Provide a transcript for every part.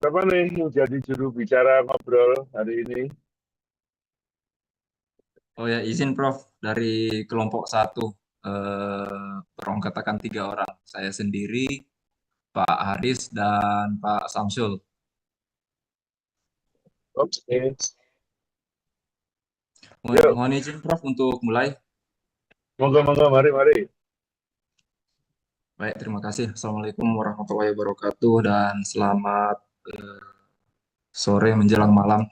Siapa nih yang jadi juru bicara ngobrol hari ini? Oh ya, izin Prof, dari kelompok satu, beranggotakan 3 orang. Saya sendiri, Pak Haris, dan Pak Samsul. Oke, yuk, Mohon izin Prof untuk mulai. monggo, mari, mari. Baik, terima kasih. Assalamualaikum warahmatullahi wabarakatuh, dan selamat sore menjelang malam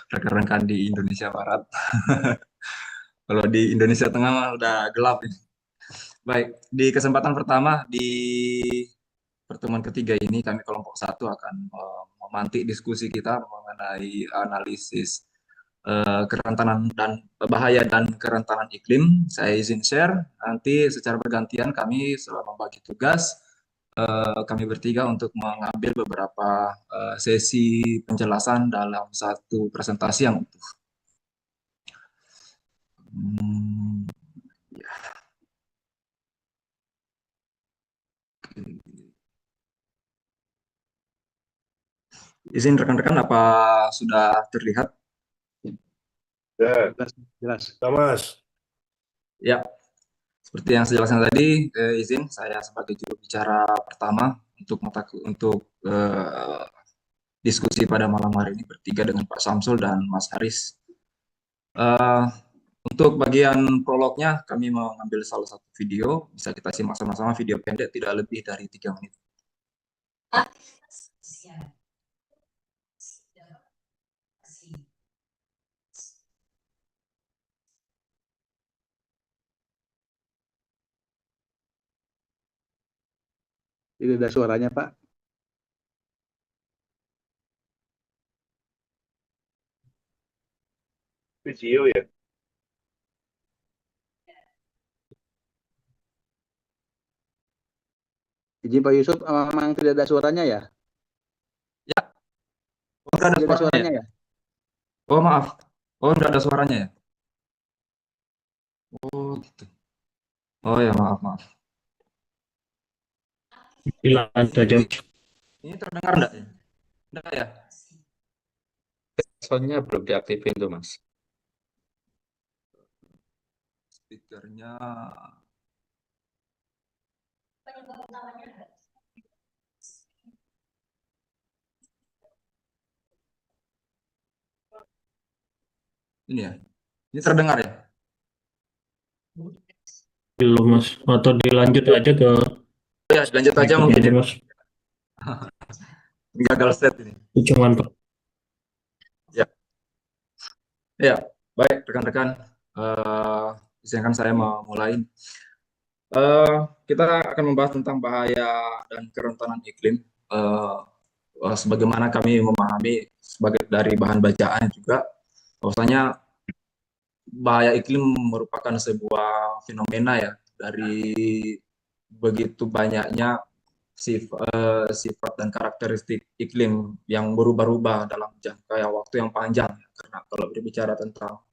rekan-rekan di Indonesia Barat. Kalau di Indonesia Tengah mah udah gelap. Baik, di kesempatan pertama di pertemuan ketiga ini kami kelompok satu akan memantik diskusi kita mengenai analisis kerentanan dan bahaya dan kerentanan iklim. Saya izin share. Nanti secara bergantian kami selama membagi tugas kami bertiga untuk mengambil beberapa sesi penjelasan dalam satu presentasi yang utuh. Hmm, ya. Izin rekan-rekan, apa sudah terlihat? Ya, Jelas, jelas. Thomas. Ya, seperti yang saya jelaskan tadi, izin saya sebagai juru bicara pertama untuk diskusi pada malam hari ini bertiga dengan Pak Samsul dan Mas Haris. Eh, untuk bagian prolognya, kami mengambil salah satu video, bisa kita simak sama-sama, video pendek tidak lebih dari 3 menit. Ini ada suaranya, Pak. Video ya? Izin Pak Yusuf, memang tidak ada suaranya ya? Ya, oh, tidak ada Tidak ada suaranya suaranya ya? ya? Oh, maaf. Oh, tidak ada suaranya ya? Oh, gitu. Oh ya, maaf. Hilang aja. Ini terdengar enggak ya? Enggak ya? Soalnya belum diaktifin tuh, Mas. Speakernya. Ini ya? Ini terdengar ya? Belum, Mas. Atau dilanjut aja ke Oh ya, lanjut aja mungkin berikutnya, ya. Mas. Gagal set ini. Cuman, Pak. Ya, ya. Baik, rekan-rekan. Izinkan saya memulai. Kita akan membahas tentang bahaya dan kerentanan iklim. Sebagaimana kami memahami sebagai dari bahan bacaan juga, bahwasanya bahaya iklim merupakan sebuah fenomena ya dari begitu banyaknya sifat dan karakteristik iklim yang berubah-ubah dalam jangka waktu yang panjang. Karena kalau berbicara tentang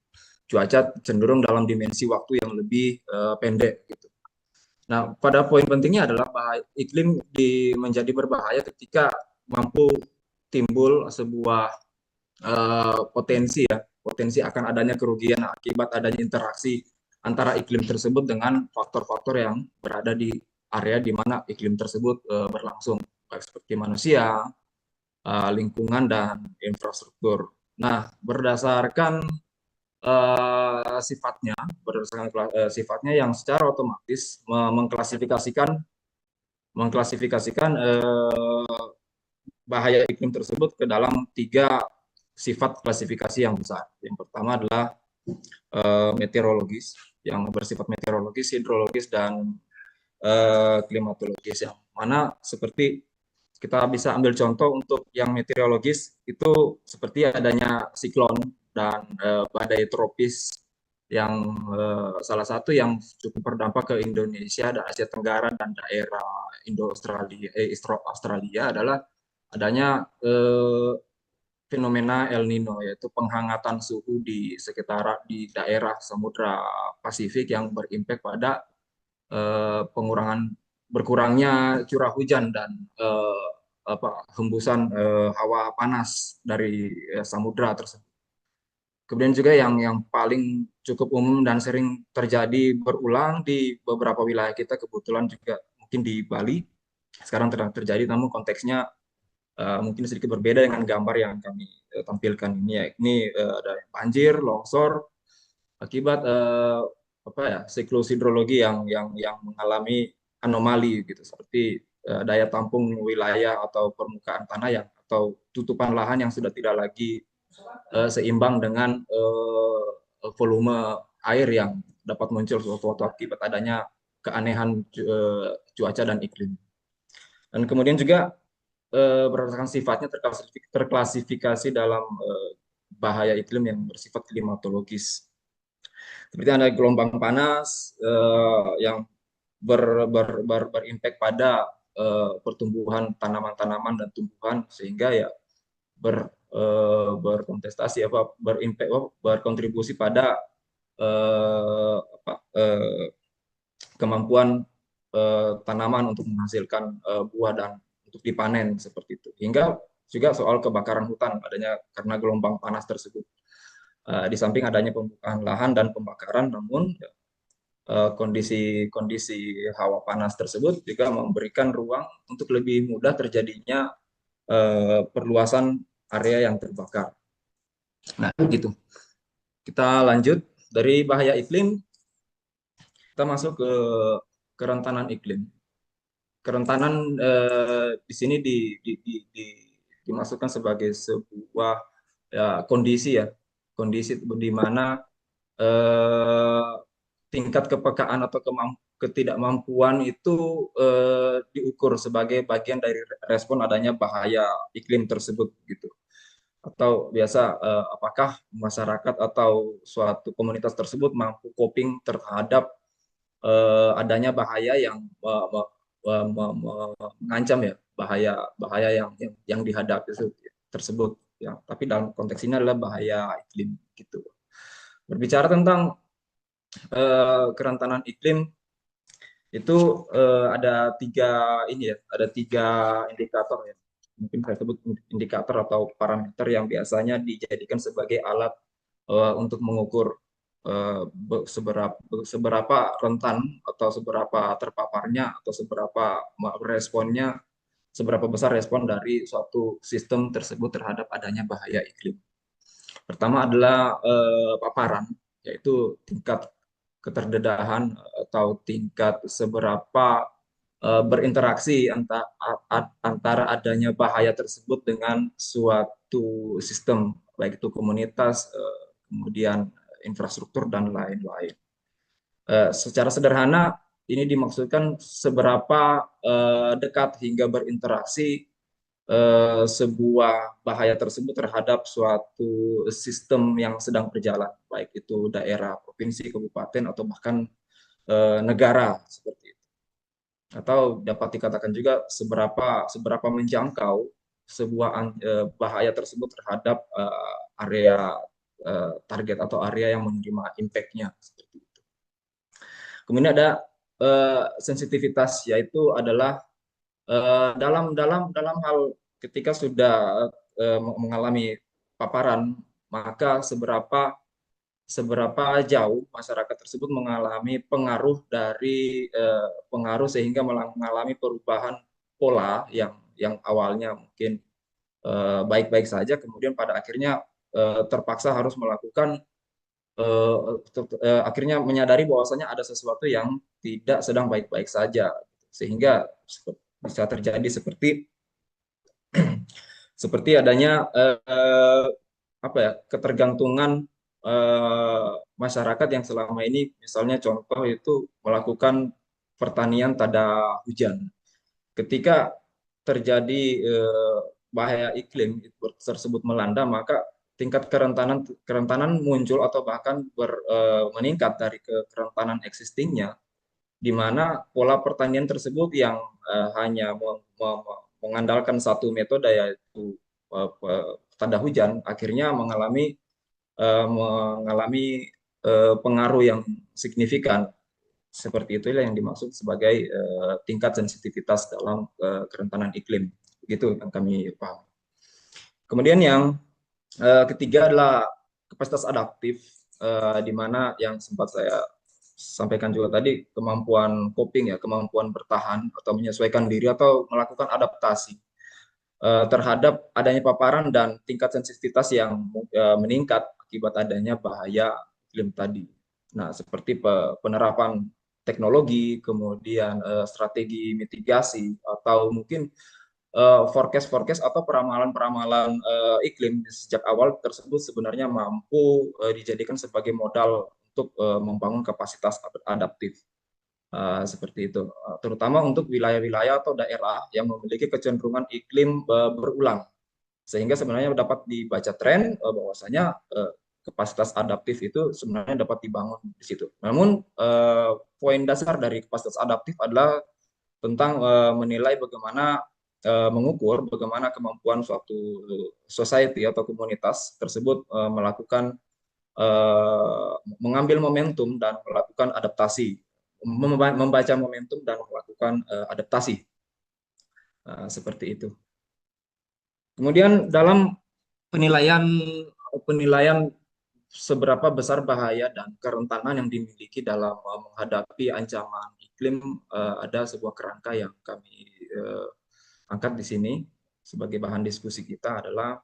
cuaca cenderung dalam dimensi waktu yang lebih pendek gitu. Nah, pada poin pentingnya adalah bahaya iklim menjadi berbahaya ketika mampu timbul sebuah potensi akan adanya kerugian akibat adanya interaksi antara iklim tersebut dengan faktor-faktor yang berada di area di mana iklim tersebut berlangsung, baik seperti manusia, lingkungan, dan infrastruktur. Nah, berdasarkan sifatnya yang secara otomatis mengklasifikasikan bahaya iklim tersebut ke dalam 3 sifat klasifikasi yang besar. Yang pertama adalah meteorologis, yang bersifat meteorologis, hidrologis, dan klimatologis, yang mana seperti kita bisa ambil contoh untuk yang meteorologis itu seperti adanya siklon dan badai tropis yang salah satu yang cukup berdampak ke Indonesia dan Asia Tenggara dan daerah Australia adalah adanya fenomena El Nino, yaitu penghangatan suhu di sekitar di daerah Samudra Pasifik yang berimpact pada berkurangnya curah hujan dan hembusan hawa panas dari samudra tersebut. Kemudian juga yang paling cukup umum dan sering terjadi berulang di beberapa wilayah kita, kebetulan juga mungkin di Bali sekarang terjadi, namun konteksnya mungkin sedikit berbeda dengan gambar yang kami tampilkan ini, ya. Ini ada banjir, longsor akibat siklus hidrologi yang mengalami anomali gitu, seperti daya tampung wilayah atau permukaan tanah atau tutupan lahan yang sudah tidak lagi seimbang dengan volume air yang dapat muncul suatu akibat adanya keanehan cuaca dan iklim. Dan kemudian juga berdasarkan sifatnya terklasifikasi dalam bahaya iklim yang bersifat klimatologis. Seperti ada gelombang panas yang berimpact pada pertumbuhan tanaman-tanaman dan tumbuhan, sehingga ya berkontestasi berkontribusi pada kemampuan tanaman untuk menghasilkan buah dan untuk dipanen seperti itu. Hingga juga soal kebakaran hutan adanya karena gelombang panas tersebut. Di samping adanya pembukaan lahan dan pembakaran, namun kondisi hawa panas tersebut juga memberikan ruang untuk lebih mudah terjadinya perluasan area yang terbakar. Nah, gitu. Kita lanjut dari bahaya iklim, kita masuk ke kerentanan iklim. Kerentanan di sini dimasukkan sebagai sebuah kondisi di mana tingkat kepekaan atau ketidakmampuan itu diukur sebagai bagian dari respon adanya bahaya iklim tersebut gitu. Atau biasa apakah masyarakat atau suatu komunitas tersebut mampu coping terhadap adanya bahaya yang mengancam ya, bahaya yang dihadapi tersebut ya. Tapi dalam konteks ini adalah bahaya iklim gitu. Berbicara tentang kerentanan iklim itu ada tiga indikator ya. Mungkin saya sebut indikator atau parameter yang biasanya dijadikan sebagai alat untuk mengukur seberapa rentan atau seberapa terpaparnya atau seberapa responnya, seberapa besar respon dari suatu sistem tersebut terhadap adanya bahaya iklim. Pertama adalah paparan, yaitu tingkat keterdedahan atau tingkat seberapa berinteraksi antara adanya bahaya tersebut dengan suatu sistem, baik itu komunitas, kemudian infrastruktur dan lain-lain. Secara sederhana ini dimaksudkan seberapa dekat hingga berinteraksi sebuah bahaya tersebut terhadap suatu sistem yang sedang berjalan, baik itu daerah, provinsi, kabupaten, atau bahkan negara seperti itu. Atau dapat dikatakan juga seberapa menjangkau sebuah bahaya tersebut terhadap area target atau area yang menerima impact-nya seperti itu. Kemudian ada sensitivitas, yaitu adalah dalam hal ketika sudah mengalami paparan, maka seberapa jauh masyarakat tersebut mengalami pengaruh dari pengaruh sehingga mengalami perubahan pola yang awalnya mungkin baik-baik saja, kemudian pada akhirnya terpaksa harus melakukan akhirnya menyadari bahwasanya ada sesuatu yang tidak sedang baik-baik saja, sehingga bisa terjadi seperti adanya ketergantungan masyarakat yang selama ini, misalnya contoh itu melakukan pertanian tada hujan. Ketika terjadi bahaya iklim tersebut melanda, maka tingkat kerentanan muncul atau bahkan meningkat dari kerentanan existingnya, di mana pola pertanian tersebut yang hanya mengandalkan satu metode, yaitu tanda hujan, akhirnya mengalami pengaruh yang signifikan. Seperti itulah yang dimaksud sebagai tingkat sensitivitas dalam kerentanan iklim. Gitu yang kami paham. Kemudian yang ketiga adalah kapasitas adaptif, di mana yang sempat saya sampaikan juga tadi, kemampuan coping ya, kemampuan bertahan atau menyesuaikan diri atau melakukan adaptasi terhadap adanya paparan dan tingkat sensitivitas yang meningkat akibat adanya bahaya iklim tadi. Nah, seperti penerapan teknologi, kemudian strategi mitigasi, atau mungkin forecast-forecast atau peramalan-peramalan iklim sejak awal tersebut sebenarnya mampu dijadikan sebagai modal untuk membangun kapasitas adaptif. Seperti itu, terutama untuk wilayah-wilayah atau daerah yang memiliki kecenderungan iklim berulang, sehingga sebenarnya dapat dibaca tren bahwasanya kapasitas adaptif itu sebenarnya dapat dibangun di situ. Namun poin dasar dari kapasitas adaptif adalah tentang menilai bagaimana mengukur bagaimana kemampuan suatu society atau komunitas tersebut melakukan mengambil momentum dan melakukan adaptasi, membaca momentum dan melakukan adaptasi, seperti itu. Kemudian dalam penilaian seberapa besar bahaya dan kerentanan yang dimiliki dalam menghadapi ancaman iklim, ada sebuah kerangka yang kami angkat di sini sebagai bahan diskusi kita adalah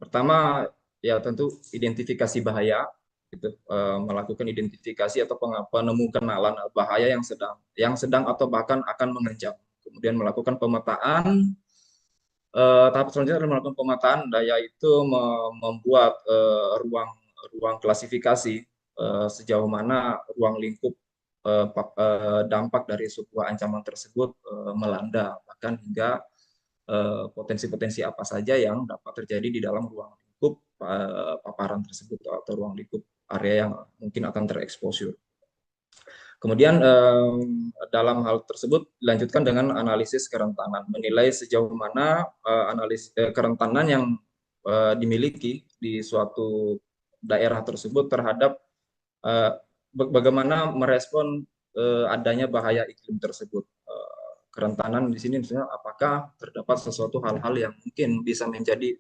pertama ya tentu identifikasi bahaya, gitu, melakukan identifikasi atau penemu kenalan bahaya yang sedang atau bahkan akan mengancam. Kemudian melakukan pemetaan. Tahap selanjutnya adalah melakukan pemetaan, yaitu membuat ruang klasifikasi sejauh mana ruang lingkup dampak dari sebuah ancaman tersebut melanda, bahkan hingga potensi-potensi apa saja yang dapat terjadi di dalam ruang lingkup paparan tersebut atau ruang lingkup area yang mungkin akan tereksposur. Kemudian dalam hal tersebut dilanjutkan dengan analisis kerentanan, menilai sejauh mana kerentanan yang dimiliki di suatu daerah tersebut terhadap bagaimana merespon adanya bahaya iklim tersebut. Kerentanan di sini misalnya apakah terdapat sesuatu hal-hal yang mungkin bisa menjadi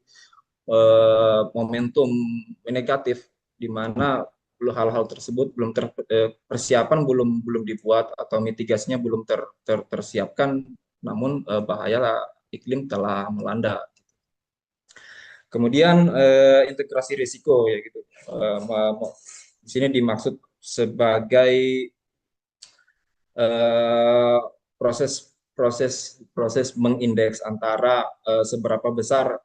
momentum negatif, di mana hal-hal tersebut belum persiapan belum dibuat atau mitigasinya belum tersiapkan, namun bahaya iklim telah melanda. Kemudian integrasi risiko ya gitu. Di sini dimaksud sebagai proses mengindeks antara seberapa besar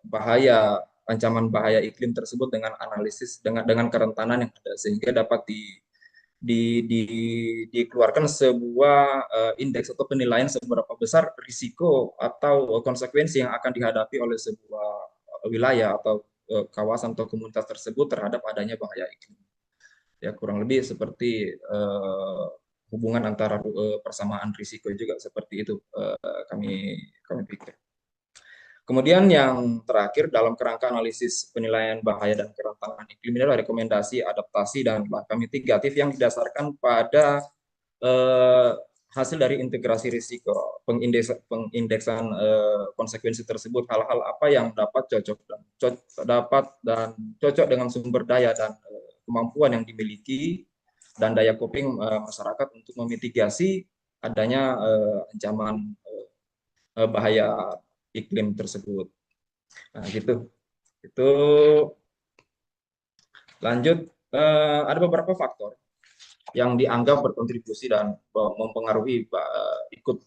bahaya ancaman bahaya iklim tersebut dengan analisis dengan kerentanan yang ada, sehingga dapat dikeluarkan sebuah indeks atau penilaian seberapa besar risiko atau konsekuensi yang akan dihadapi oleh sebuah wilayah atau kawasan atau komunitas tersebut terhadap adanya bahaya iklim. Ya, kurang lebih seperti hubungan antara persamaan risiko juga seperti itu kami pikir. Kemudian yang terakhir dalam kerangka analisis penilaian bahaya dan kerentanan iklim ini adalah rekomendasi adaptasi dan langkah mitigatif yang didasarkan pada hasil dari integrasi risiko, pengindeksan konsekuensi tersebut, hal-hal apa yang dapat cocok dengan sumber daya dan kemampuan yang dimiliki dan daya coping masyarakat untuk memitigasi adanya ancaman bahaya iklim tersebut. Nah, gitu. Itu lanjut, ada beberapa faktor yang dianggap berkontribusi dan mempengaruhi ikut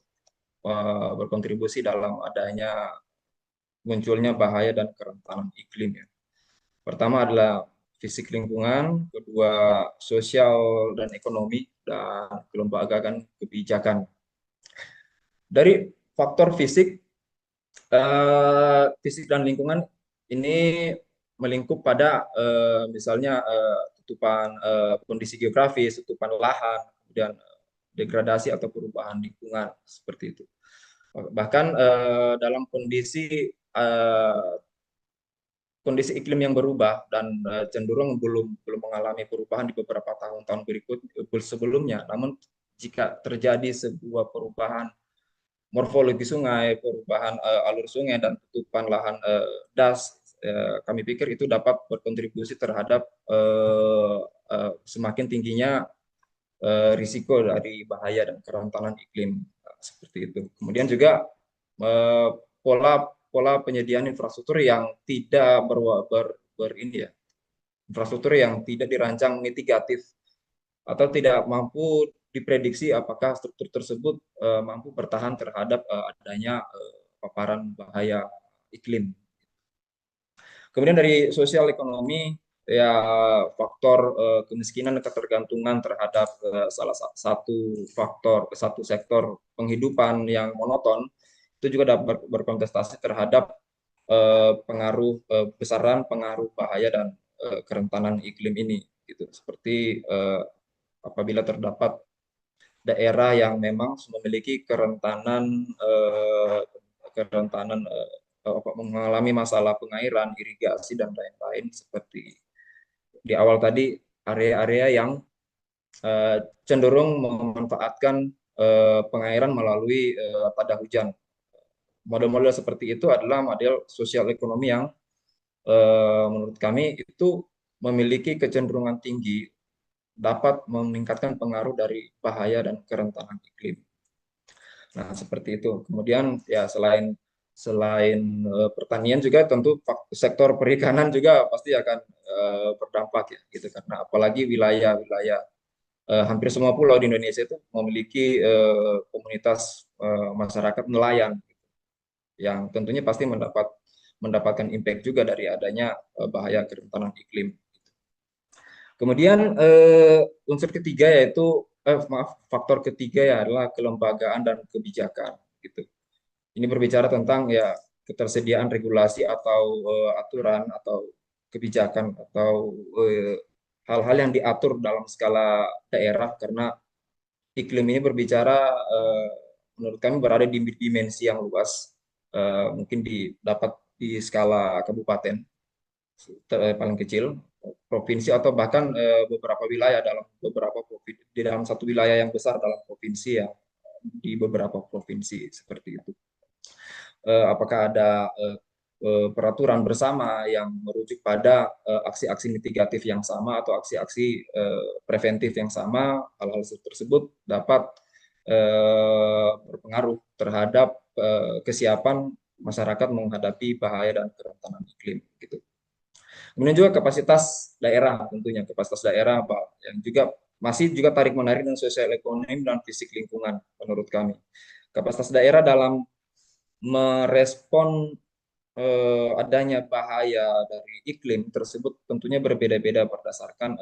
berkontribusi dalam adanya munculnya bahaya dan kerentanan iklim ya. Pertama adalah fisik lingkungan, kedua sosial dan ekonomi, dan kelembagaan kebijakan. Dari faktor fisik dan lingkungan ini melingkup pada misalnya tutupan kondisi geografis, tutupan lahan, kemudian degradasi atau perubahan lingkungan seperti itu. Bahkan dalam kondisi iklim yang berubah dan cenderung belum mengalami perubahan di beberapa tahun-tahun berikut sebelumnya. Namun jika terjadi sebuah perubahan morfologi sungai, perubahan alur sungai dan tutupan lahan das, kami pikir itu dapat berkontribusi terhadap semakin tingginya risiko dari bahaya dan kerentanan iklim, seperti itu. Kemudian juga pola penyediaan infrastruktur yang tidak infrastruktur yang tidak dirancang mitigatif atau tidak mampu diprediksi apakah struktur tersebut mampu bertahan terhadap adanya paparan bahaya iklim. Kemudian dari sosial ekonomi, ya faktor kemiskinan dan ketergantungan terhadap salah satu sektor penghidupan yang monoton itu juga dapat berkontestasi terhadap besaran pengaruh bahaya dan kerentanan iklim ini, gitu. Seperti apabila terdapat daerah yang memang memiliki kerentanan mengalami masalah pengairan, irigasi dan lain-lain, seperti di awal tadi area-area yang cenderung memanfaatkan pengairan melalui pada hujan. Model-model seperti itu adalah model sosial ekonomi yang menurut kami itu memiliki kecenderungan tinggi dapat meningkatkan pengaruh dari bahaya dan kerentanan iklim. Nah, seperti itu. Kemudian ya selain pertanian juga tentu sektor perikanan juga pasti akan berdampak ya, gitu, karena apalagi wilayah-wilayah hampir semua pulau di Indonesia itu memiliki komunitas masyarakat nelayan, gitu, yang tentunya pasti mendapatkan impact juga dari adanya bahaya kerentanan iklim. Kemudian faktor ketiga ya adalah kelembagaan dan kebijakan, gitu. Ini berbicara tentang ya ketersediaan regulasi atau aturan atau kebijakan atau hal-hal yang diatur dalam skala daerah, karena iklim ini berbicara menurut kami berada di dimensi yang luas, mungkin dapat di skala kabupaten paling kecil, provinsi, atau bahkan beberapa wilayah di dalam satu wilayah yang besar dalam provinsi ya, di beberapa provinsi, seperti itu. Apakah ada peraturan bersama yang merujuk pada aksi-aksi mitigatif yang sama atau aksi-aksi preventif yang sama, hal-hal tersebut dapat berpengaruh terhadap kesiapan masyarakat menghadapi bahaya dan kerentanan iklim, gitu. Kemudian juga kapasitas daerah, tentunya kapasitas daerah yang juga masih tarik menarik dan sosial ekonomi dan fisik lingkungan menurut kami. Kapasitas daerah dalam merespon adanya bahaya dari iklim tersebut tentunya berbeda-beda berdasarkan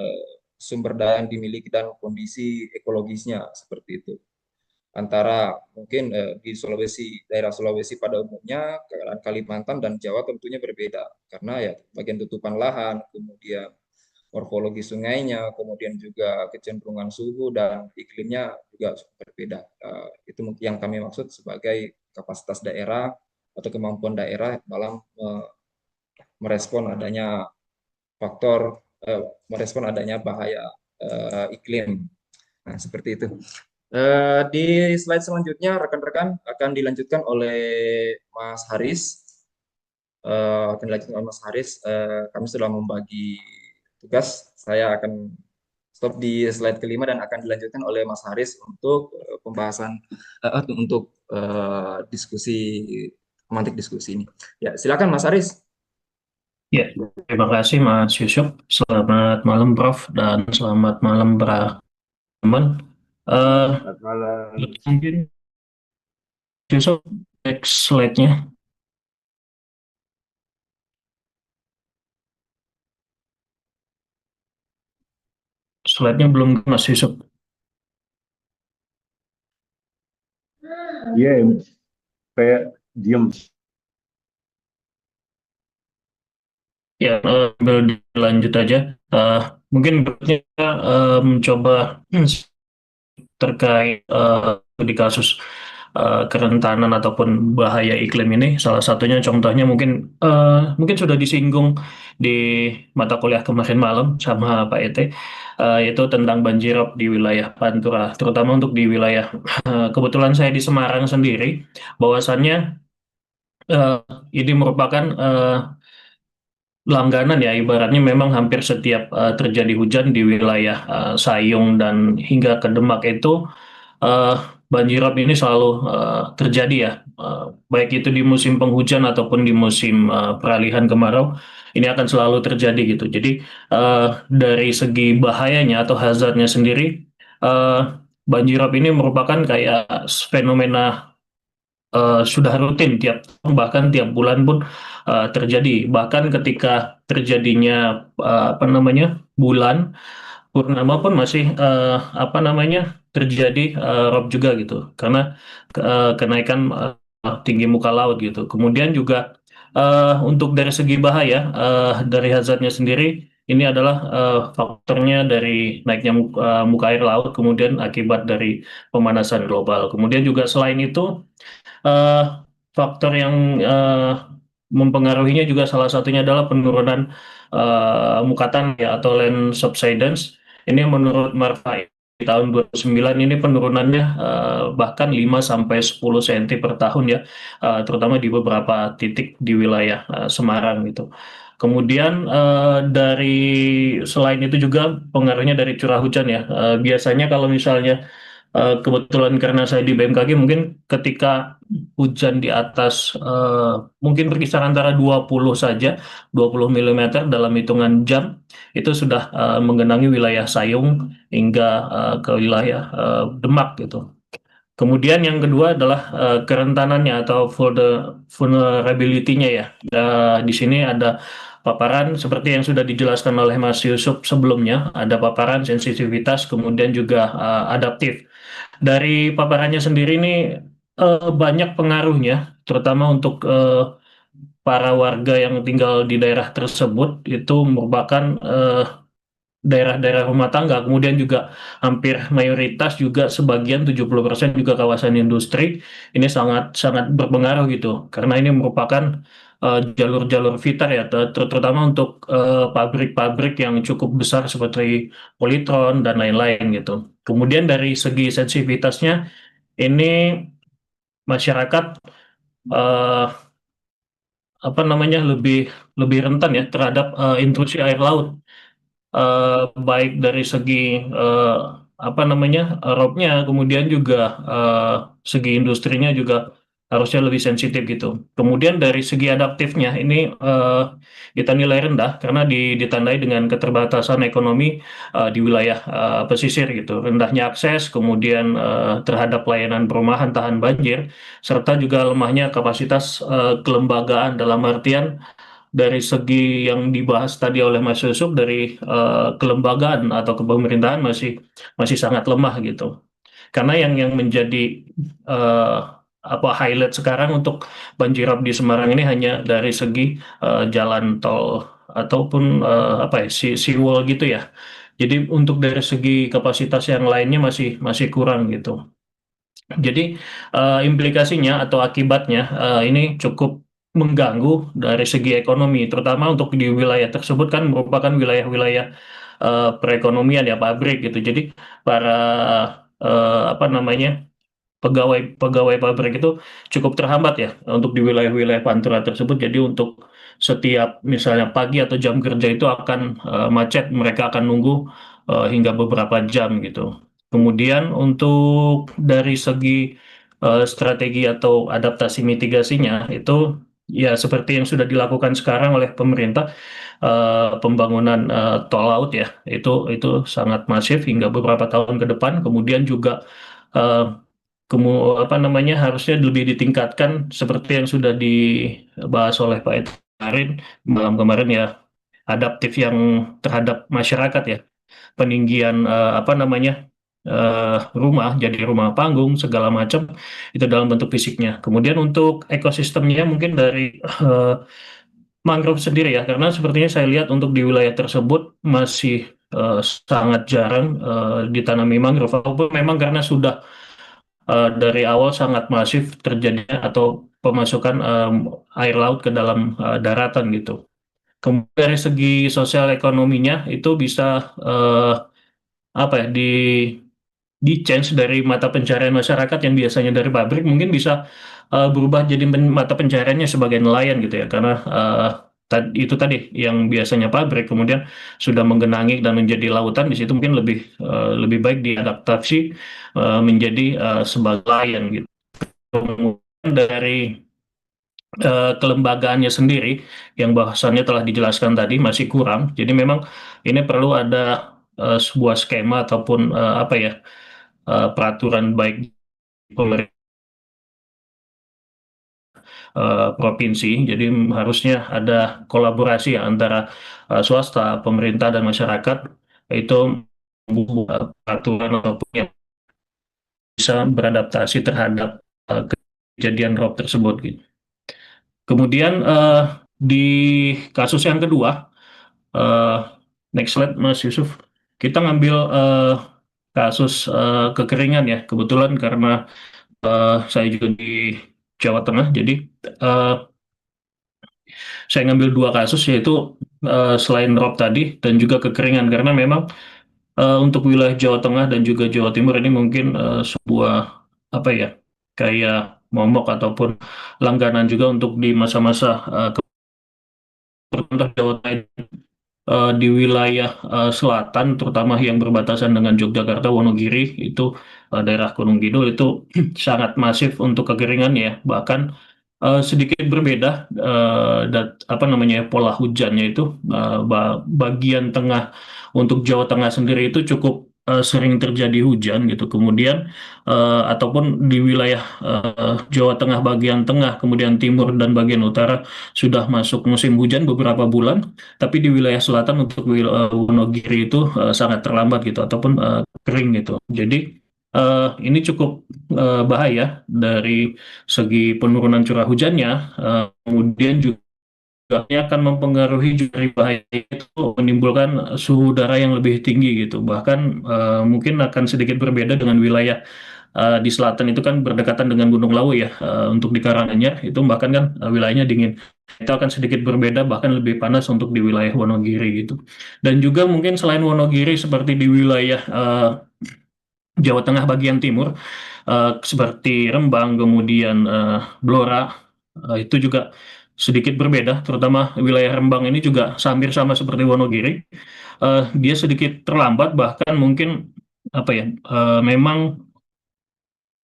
sumber daya yang dimiliki dan kondisi ekologisnya, seperti itu. Antara mungkin di daerah Sulawesi pada umumnya, Kalimantan dan Jawa tentunya berbeda, karena ya bagian tutupan lahan, kemudian morfologi sungainya, kemudian juga kecenderungan suhu dan iklimnya juga berbeda. Itu yang kami maksud sebagai kapasitas daerah atau kemampuan daerah dalam merespon adanya bahaya iklim. Nah, seperti itu. Di slide selanjutnya rekan-rekan akan dilanjutkan oleh Mas Haris. Kami sudah membagi tugas. Saya akan stop di slide kelima dan akan dilanjutkan oleh Mas Haris untuk pembahasan pemantik diskusi ini. Ya, silakan Mas Haris. Ya, terima kasih Mas Yusuf. Selamat malam Prof. Dan selamat malam para teman. Selamat malam. Mungkin Yusuf, next slide-nya. Slide-nya belum, Mas Yusuf. Iya, kayak diem. Ya, ambil dilanjut aja. Mungkin berikutnya mencoba terkait di kasus kerentanan ataupun bahaya iklim ini. Salah satunya contohnya mungkin sudah disinggung di mata kuliah kemarin malam sama Pak Ete, yaitu tentang banjirop di wilayah Pantura, terutama untuk di wilayah kebetulan saya di Semarang sendiri, bahwasannya eh, ini merupakan langganan ya, ibaratnya memang hampir setiap terjadi hujan di wilayah Sayung dan hingga ke Demak itu eh, banjirop ini selalu terjadi ya. Baik itu di musim penghujan ataupun di musim peralihan kemarau, ini akan selalu terjadi gitu. Jadi dari segi bahayanya atau hazardnya sendiri, eh, banjirop ini merupakan kayak fenomena sudah rutin tiap tahun, bahkan tiap bulan pun terjadi. Bahkan ketika terjadinya apa namanya bulan purnama pun masih apa namanya terjadi rob juga gitu, karena kenaikan tinggi muka laut gitu. Kemudian juga untuk dari segi bahaya dari hazardnya sendiri, ini adalah faktornya dari naiknya muka air laut, kemudian akibat dari pemanasan global. Kemudian juga selain itu eh, faktor yang mempengaruhinya juga salah satunya adalah penurunan muka tanah ya, atau land subsidence. Ini menurut Marfa di tahun 2009 ini penurunannya bahkan 5 sampai 10 cm per tahun ya, terutama di beberapa titik di wilayah Semarang gitu. Kemudian dari selain itu juga pengaruhnya dari curah hujan ya. Biasanya kalau misalnya kebetulan karena saya di BMKG, mungkin ketika hujan di atas mungkin berkisar antara 20 saja, 20 milimeter dalam hitungan jam, itu sudah menggenangi wilayah Sayung hingga ke wilayah Demak gitu. Kemudian yang kedua adalah kerentanannya atau vulnerability-nya ya. Di sini ada paparan seperti yang sudah dijelaskan oleh Mas Yusuf sebelumnya, ada paparan sensitivitas, kemudian juga adaptif. Dari paparannya sendiri ini banyak pengaruhnya, terutama untuk para warga yang tinggal di daerah tersebut, itu merupakan daerah-daerah rumah tangga, kemudian juga hampir mayoritas juga sebagian 70% juga kawasan industri. Ini sangat sangat berpengaruh gitu, karena ini merupakan jalur-jalur vital ya, terutama untuk pabrik-pabrik yang cukup besar seperti Polytron dan lain-lain gitu. Kemudian dari segi sensitivitasnya, ini masyarakat eh, apa namanya lebih lebih rentan ya terhadap intrusi air laut, baik dari segi eh, apa namanya robnya, kemudian juga eh, segi industrinya juga harusnya lebih sensitif gitu. Kemudian dari segi adaptifnya ini kita nilai rendah karena ditandai dengan keterbatasan ekonomi di wilayah pesisir gitu, rendahnya akses, kemudian terhadap pelayanan perumahan tahan banjir, serta juga lemahnya kapasitas kelembagaan dalam artian dari segi yang dibahas tadi oleh Mas Yusuf dari kelembagaan atau kepemerintahan masih masih sangat lemah gitu. Karena yang menjadi eh, apa highlight sekarang untuk banjirop di Semarang ini hanya dari segi jalan tol ataupun apa ya seawall gitu ya. Jadi untuk dari segi kapasitas yang lainnya masih masih kurang gitu. Jadi implikasinya atau akibatnya ini cukup mengganggu dari segi ekonomi, terutama untuk di wilayah tersebut kan merupakan wilayah-wilayah perekonomian ya, pabrik gitu. Jadi para apa namanya pegawai-pegawai pabrik itu cukup terhambat ya untuk di wilayah-wilayah Pantura tersebut. Jadi untuk setiap misalnya pagi atau jam kerja itu akan macet, mereka akan nunggu hingga beberapa jam gitu. Kemudian untuk dari segi strategi atau adaptasi mitigasinya itu ya seperti yang sudah dilakukan sekarang oleh pemerintah, pembangunan tol laut ya, itu sangat masif hingga beberapa tahun ke depan. Kemudian juga eh, apa namanya harusnya lebih ditingkatkan seperti yang sudah dibahas oleh Pak Ed kemarin malam kemarin ya, adaptif yang terhadap masyarakat ya, peninggian apa namanya rumah jadi rumah panggung segala macam itu dalam bentuk fisiknya. Kemudian untuk ekosistemnya mungkin dari eh, mangrove sendiri ya, karena sepertinya saya lihat untuk di wilayah tersebut masih sangat jarang ditanami mangrove, walaupun memang karena sudah dari awal sangat masif terjadinya atau pemasukan air laut ke dalam daratan gitu. Kemudian dari segi sosial ekonominya itu bisa apa ya di change dari mata pencaharian masyarakat yang biasanya dari pabrik mungkin bisa berubah jadi mata pencahariannya sebagai nelayan gitu ya, karena itu tadi yang biasanya pabrik kemudian sudah menggenangi dan menjadi lautan, di situ mungkin lebih baik diadaptasi menjadi sebagai nelayan gitu. Kemudian dari kelembagaannya sendiri yang bahasannya telah dijelaskan tadi masih kurang. Jadi memang ini perlu ada sebuah skema ataupun apa ya peraturan baik pemerintah provinsi. Jadi harusnya ada kolaborasi ya antara swasta, pemerintah dan masyarakat, itu membuat peraturan ataupun yang bisa beradaptasi terhadap kejadian rob tersebut gitu. Kemudian di kasus yang kedua, eh, next slide Mas Yusuf, kita ngambil kasus kekeringan ya. Kebetulan karena saya juga di Jawa Tengah, jadi eh, saya ngambil dua kasus, yaitu selain rob tadi dan juga kekeringan, karena memang untuk wilayah Jawa Tengah dan juga Jawa Timur ini mungkin sebuah apa ya, kayak momok ataupun langganan juga untuk di masa-masa contoh Jawa Tengah di wilayah selatan, terutama yang berbatasan dengan Yogyakarta, Wonogiri, itu daerah Gunung Kidul itu sangat masif untuk kekeringan ya. Bahkan sedikit berbeda apa namanya pola hujannya itu, bagian tengah untuk Jawa Tengah sendiri itu cukup sering terjadi hujan gitu. Kemudian ataupun di wilayah Jawa Tengah bagian tengah, kemudian timur dan bagian utara sudah masuk musim hujan beberapa bulan, tapi di wilayah selatan untuk Wonogiri itu sangat terlambat gitu ataupun kering gitu. Jadi ini cukup bahaya dari segi penurunan curah hujannya, kemudian juga ini akan mempengaruhi juga bahaya itu menimbulkan suhu udara yang lebih tinggi gitu. Bahkan mungkin akan sedikit berbeda dengan wilayah di selatan itu kan berdekatan dengan Gunung Lawu ya. Untuk di Karanganyar itu bahkan kan wilayahnya dingin. Itu akan sedikit berbeda, bahkan lebih panas untuk di wilayah Wonogiri gitu. Dan juga mungkin selain Wonogiri seperti di wilayah Jawa Tengah bagian timur seperti Rembang, kemudian Blora, itu juga sedikit berbeda, terutama wilayah Rembang ini juga hampir sama seperti Wonogiri. Dia sedikit terlambat, bahkan mungkin apa ya, memang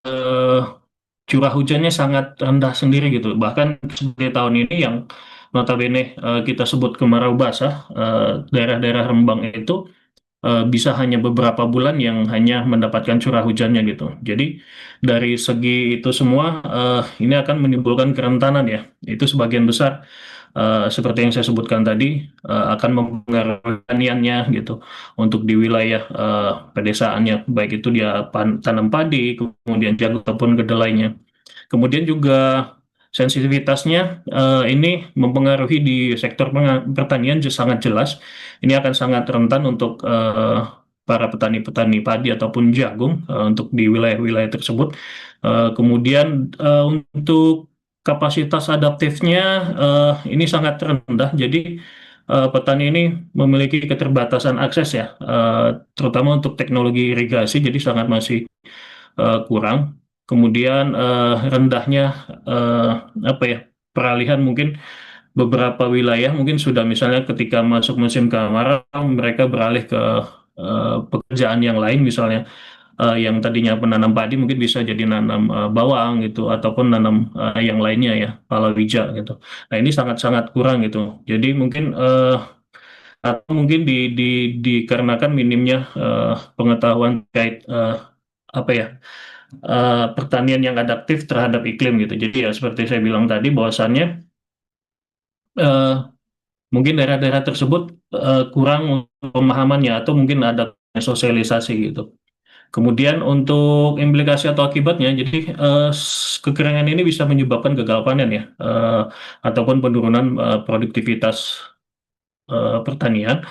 eh, curah hujannya sangat rendah sendiri gitu. Bahkan seperti tahun ini yang notabene kita sebut kemarau basah, daerah-daerah Rembang itu bisa hanya beberapa bulan yang hanya mendapatkan curah hujannya gitu. Jadi dari segi itu semua ini akan menimbulkan kerentanan ya. Itu sebagian besar seperti yang saya sebutkan tadi akan mempengaruhi pertaniannya gitu. Untuk di wilayah pedesaannya, baik itu dia tanam padi, kemudian jagung ataupun kedelainya. Kemudian juga sensitivitasnya ini mempengaruhi di sektor pertanian sangat jelas. Ini akan sangat rentan untuk para petani-petani padi ataupun jagung untuk di wilayah-wilayah tersebut. Kemudian untuk kapasitas adaptifnya ini sangat rendah. Jadi petani ini memiliki keterbatasan akses ya, terutama untuk teknologi irigasi, jadi sangat masih kurang. Kemudian rendahnya eh, apa ya peralihan, mungkin beberapa wilayah mungkin sudah misalnya ketika masuk musim kemarau mereka beralih ke pekerjaan yang lain, misalnya yang tadinya penanam padi mungkin bisa jadi nanam bawang gitu ataupun nanam yang lainnya ya, palawija gitu. Nah ini sangat-sangat kurang gitu. Jadi mungkin atau mungkin dikarenakan minimnya pengetahuan terkait apa ya pertanian yang adaptif terhadap iklim gitu. Jadi ya seperti saya bilang tadi bahwasannya eh, mungkin daerah-daerah tersebut kurang pemahamannya atau mungkin ada sosialisasi gitu. Kemudian untuk implikasi atau akibatnya, jadi kekeringan ini bisa menyebabkan gagal panen ya, ataupun penurunan produktivitas pertanian.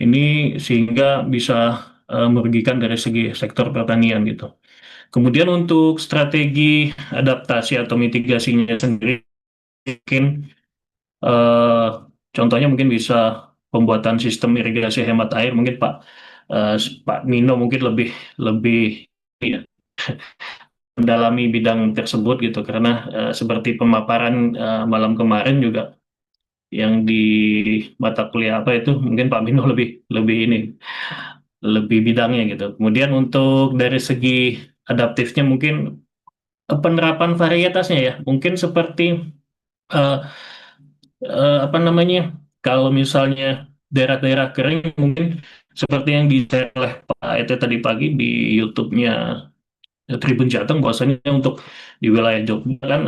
Ini sehingga bisa merugikan dari segi sektor pertanian gitu. Kemudian untuk strategi adaptasi atau mitigasinya sendiri mungkin eh, Contohnya mungkin bisa pembuatan sistem irigasi hemat air, mungkin Pak Nino mungkin lebih lebih ya, mendalami bidang tersebut gitu, karena seperti pemaparan malam kemarin juga yang di mata kuliah apa itu, mungkin Pak Mino lebih lebih ini lebih bidangnya gitu. Kemudian untuk dari segi adaptifnya mungkin penerapan varietasnya ya, mungkin seperti eh, apa namanya, kalau misalnya daerah-daerah kering mungkin seperti yang di-share oleh Pak Ete tadi pagi di YouTube-nya Tribun Jateng, bahwasanya untuk di wilayah Jogja kan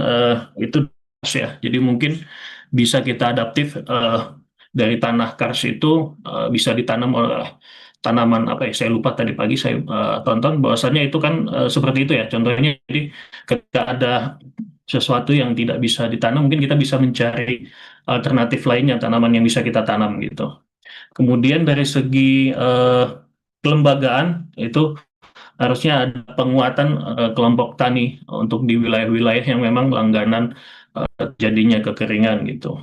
itu ya, jadi mungkin bisa kita adaptif, dari tanah kars itu bisa ditanam oleh tanaman apa ya, saya lupa tadi pagi saya tonton bahwasannya itu kan seperti itu ya contohnya. Jadi ketika ada sesuatu yang tidak bisa ditanam, mungkin kita bisa mencari alternatif lainnya tanaman yang bisa kita tanam gitu. Kemudian dari segi kelembagaan itu harusnya ada penguatan kelompok tani untuk di wilayah-wilayah yang memang langganan jadinya kekeringan gitu.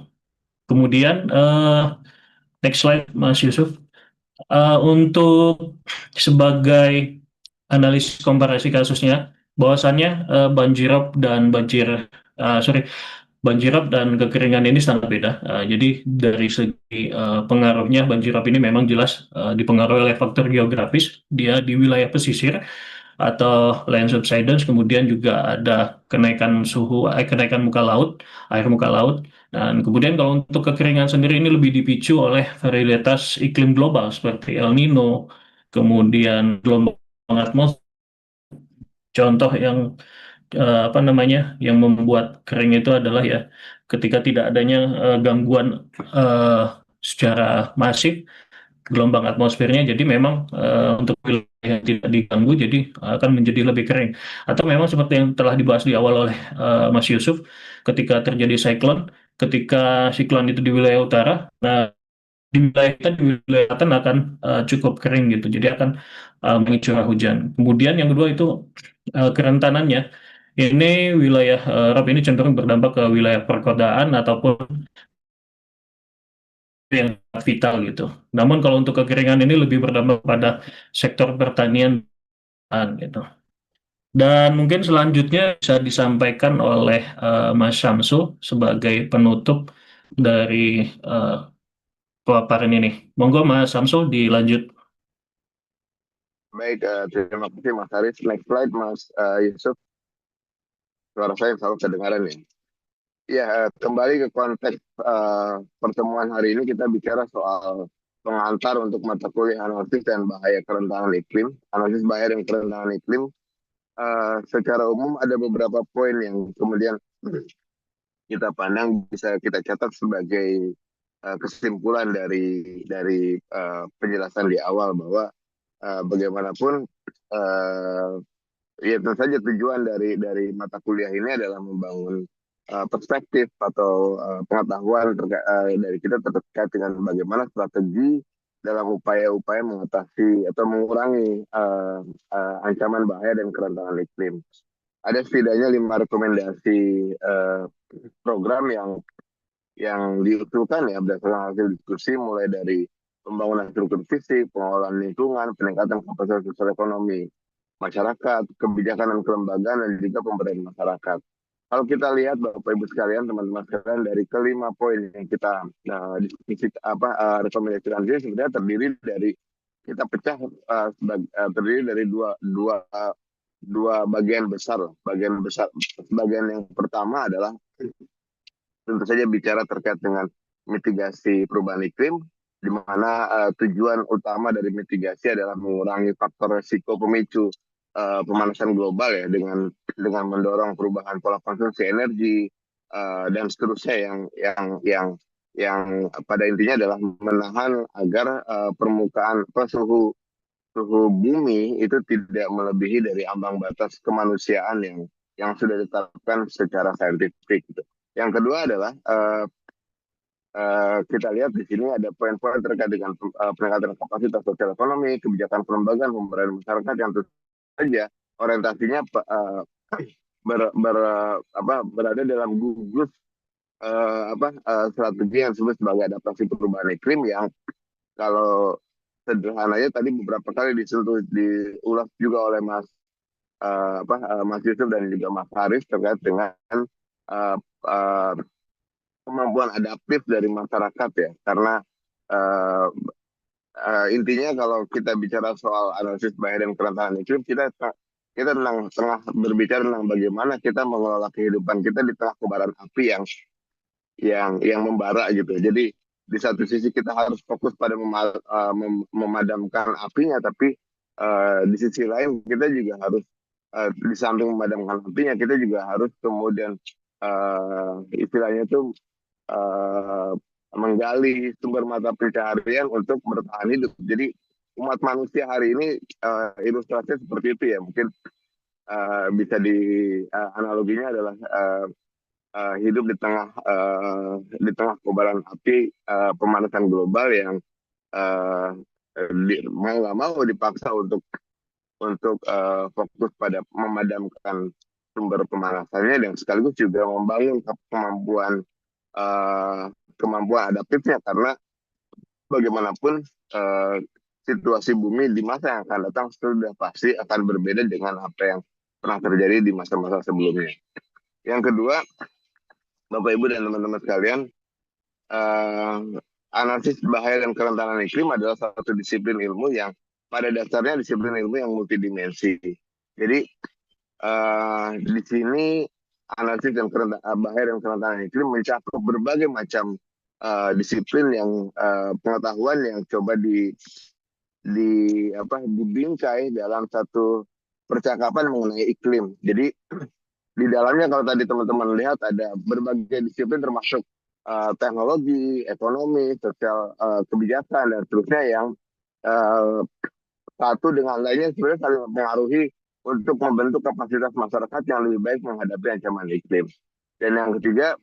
Kemudian next slide Mas Yusuf. Untuk sebagai analisis komparasi kasusnya, bahwasannya banjirop dan banjirop dan kekeringan ini sangat beda. Jadi dari segi pengaruhnya, banjirop ini memang jelas dipengaruhi oleh faktor geografis, dia di wilayah pesisir atau land subsidence, kemudian juga ada kenaikan kenaikan muka laut, air muka laut. Dan kemudian kalau untuk kekeringan sendiri ini lebih dipicu oleh varietas iklim global seperti El Nino, kemudian gelombang atmosfer. Contoh yang apa namanya, yang membuat kering itu adalah ya ketika tidak adanya gangguan secara masif gelombang atmosfernya, jadi memang untuk wilayah yang tidak diganggu jadi akan menjadi lebih kering. Atau memang seperti yang telah dibahas di awal oleh Mas Yusuf, ketika terjadi siklon, ketika siklon itu di wilayah utara, nah di wilayah kita di wilayah selatan akan cukup kering gitu, jadi akan mengalami curah hujan. Kemudian yang kedua itu kerentanannya, ini wilayah RAP ini cenderung berdampak ke wilayah perkotaan ataupun yang vital gitu. Namun kalau untuk kekeringan ini lebih berdampak pada sektor pertanian gitu. Dan mungkin selanjutnya bisa disampaikan oleh Mas Syamsul sebagai penutup dari pemaparan ini. Monggo Mas Syamsul dilanjut. Baik, terima kasih Mas Haris. Next slide Mas Yusuf. Suara saya selalu kedengaran ya. Ya, kembali ke konteks pertemuan hari ini, kita bicara soal pengantar untuk mata kuliah analisis dan bahaya kerentanan iklim. Analisis bahaya dan kerentanan iklim. Secara umum ada beberapa poin yang kemudian kita pandang bisa kita catat sebagai kesimpulan dari penjelasan di awal bahwa bagaimanapun ya tentu saja tujuan dari mata kuliah ini adalah membangun perspektif atau pengetahuan dari kita terkait dengan bagaimana strategi dalam upaya-upaya mengatasi atau mengurangi ancaman bahaya dan kerentanan iklim. Ada setidaknya 5 rekomendasi program yang diusulkan ya berdasarkan hasil diskusi, mulai dari pembangunan struktur fisik, pengelolaan lingkungan, peningkatan kapasitas sosial ekonomi masyarakat, kebijakan dan kelembagaan, dan juga pemberdayaan masyarakat. Kalau kita lihat Bapak Ibu sekalian, teman-teman sekalian, dari kelima poin yang kita rekomendasikan ini sebenarnya kita pecah terdiri dari dua bagian besar. Bagian yang pertama adalah tentu saja bicara terkait dengan mitigasi perubahan iklim, di mana tujuan utama dari mitigasi adalah mengurangi faktor resiko pemicu pemanasan global ya, dengan mendorong perubahan pola konsumsi energi dan seterusnya yang pada intinya adalah menahan agar permukaan suhu bumi itu tidak melebihi dari ambang batas kemanusiaan yang sudah ditetapkan secara saintifik gitu. Yang kedua adalah kita lihat di sini ada poin-poin terkait dengan peningkatan kapasitas sosial ekonomi, kebijakan kelembagaan, pemberdayaan masyarakat yang tentu saja orientasinya berada dalam gugus strategi yang disebut sebagai adaptasi perubahan iklim yang kalau sederhananya tadi beberapa kali diulas juga oleh Mas Yusuf dan juga Mas Haris terkait dengan uh, uh, kemampuan adaptif dari masyarakat ya, karena uh, intinya kalau kita bicara soal analisis bahaya dan kerentanan iklim, kita tengah berbicara tentang bagaimana kita mengelola kehidupan kita di tengah kobaran api yang membara gitu. Jadi di satu sisi kita harus fokus pada memadamkan apinya, tapi di sisi lain kita juga harus di samping memadamkan apinya, kita juga harus kemudian istilahnya itu eh, menggali sumber mata pencaharian untuk bertahan hidup. Jadi umat manusia hari ini ilustrasinya seperti itu ya. Mungkin bisa analoginya adalah hidup di tengah kobaran api pemanasan global yang mau nggak mau dipaksa untuk fokus pada memadamkan sumber pemanasannya dan sekaligus juga membangun kemampuan adaptifnya, karena bagaimanapun situasi bumi di masa yang akan datang sudah pasti akan berbeda dengan apa yang pernah terjadi di masa-masa sebelumnya. Yang kedua, Bapak Ibu dan teman-teman sekalian, analisis bahaya dan kerentanan iklim adalah satu disiplin ilmu yang pada dasarnya disiplin ilmu yang multidimensi. Jadi di sini analisis dan bahaya dan kerentanan iklim mencakup berbagai macam disiplin yang pengetahuan yang coba dibingkai dalam satu percakapan mengenai iklim. Jadi di dalamnya kalau tadi teman-teman lihat ada berbagai disiplin termasuk teknologi, ekonomi, sosial, kebijakan dan seterusnya yang satu dengan lainnya sebenarnya saling mempengaruhi untuk membentuk kapasitas masyarakat yang lebih baik menghadapi ancaman iklim. Dan yang ketiga,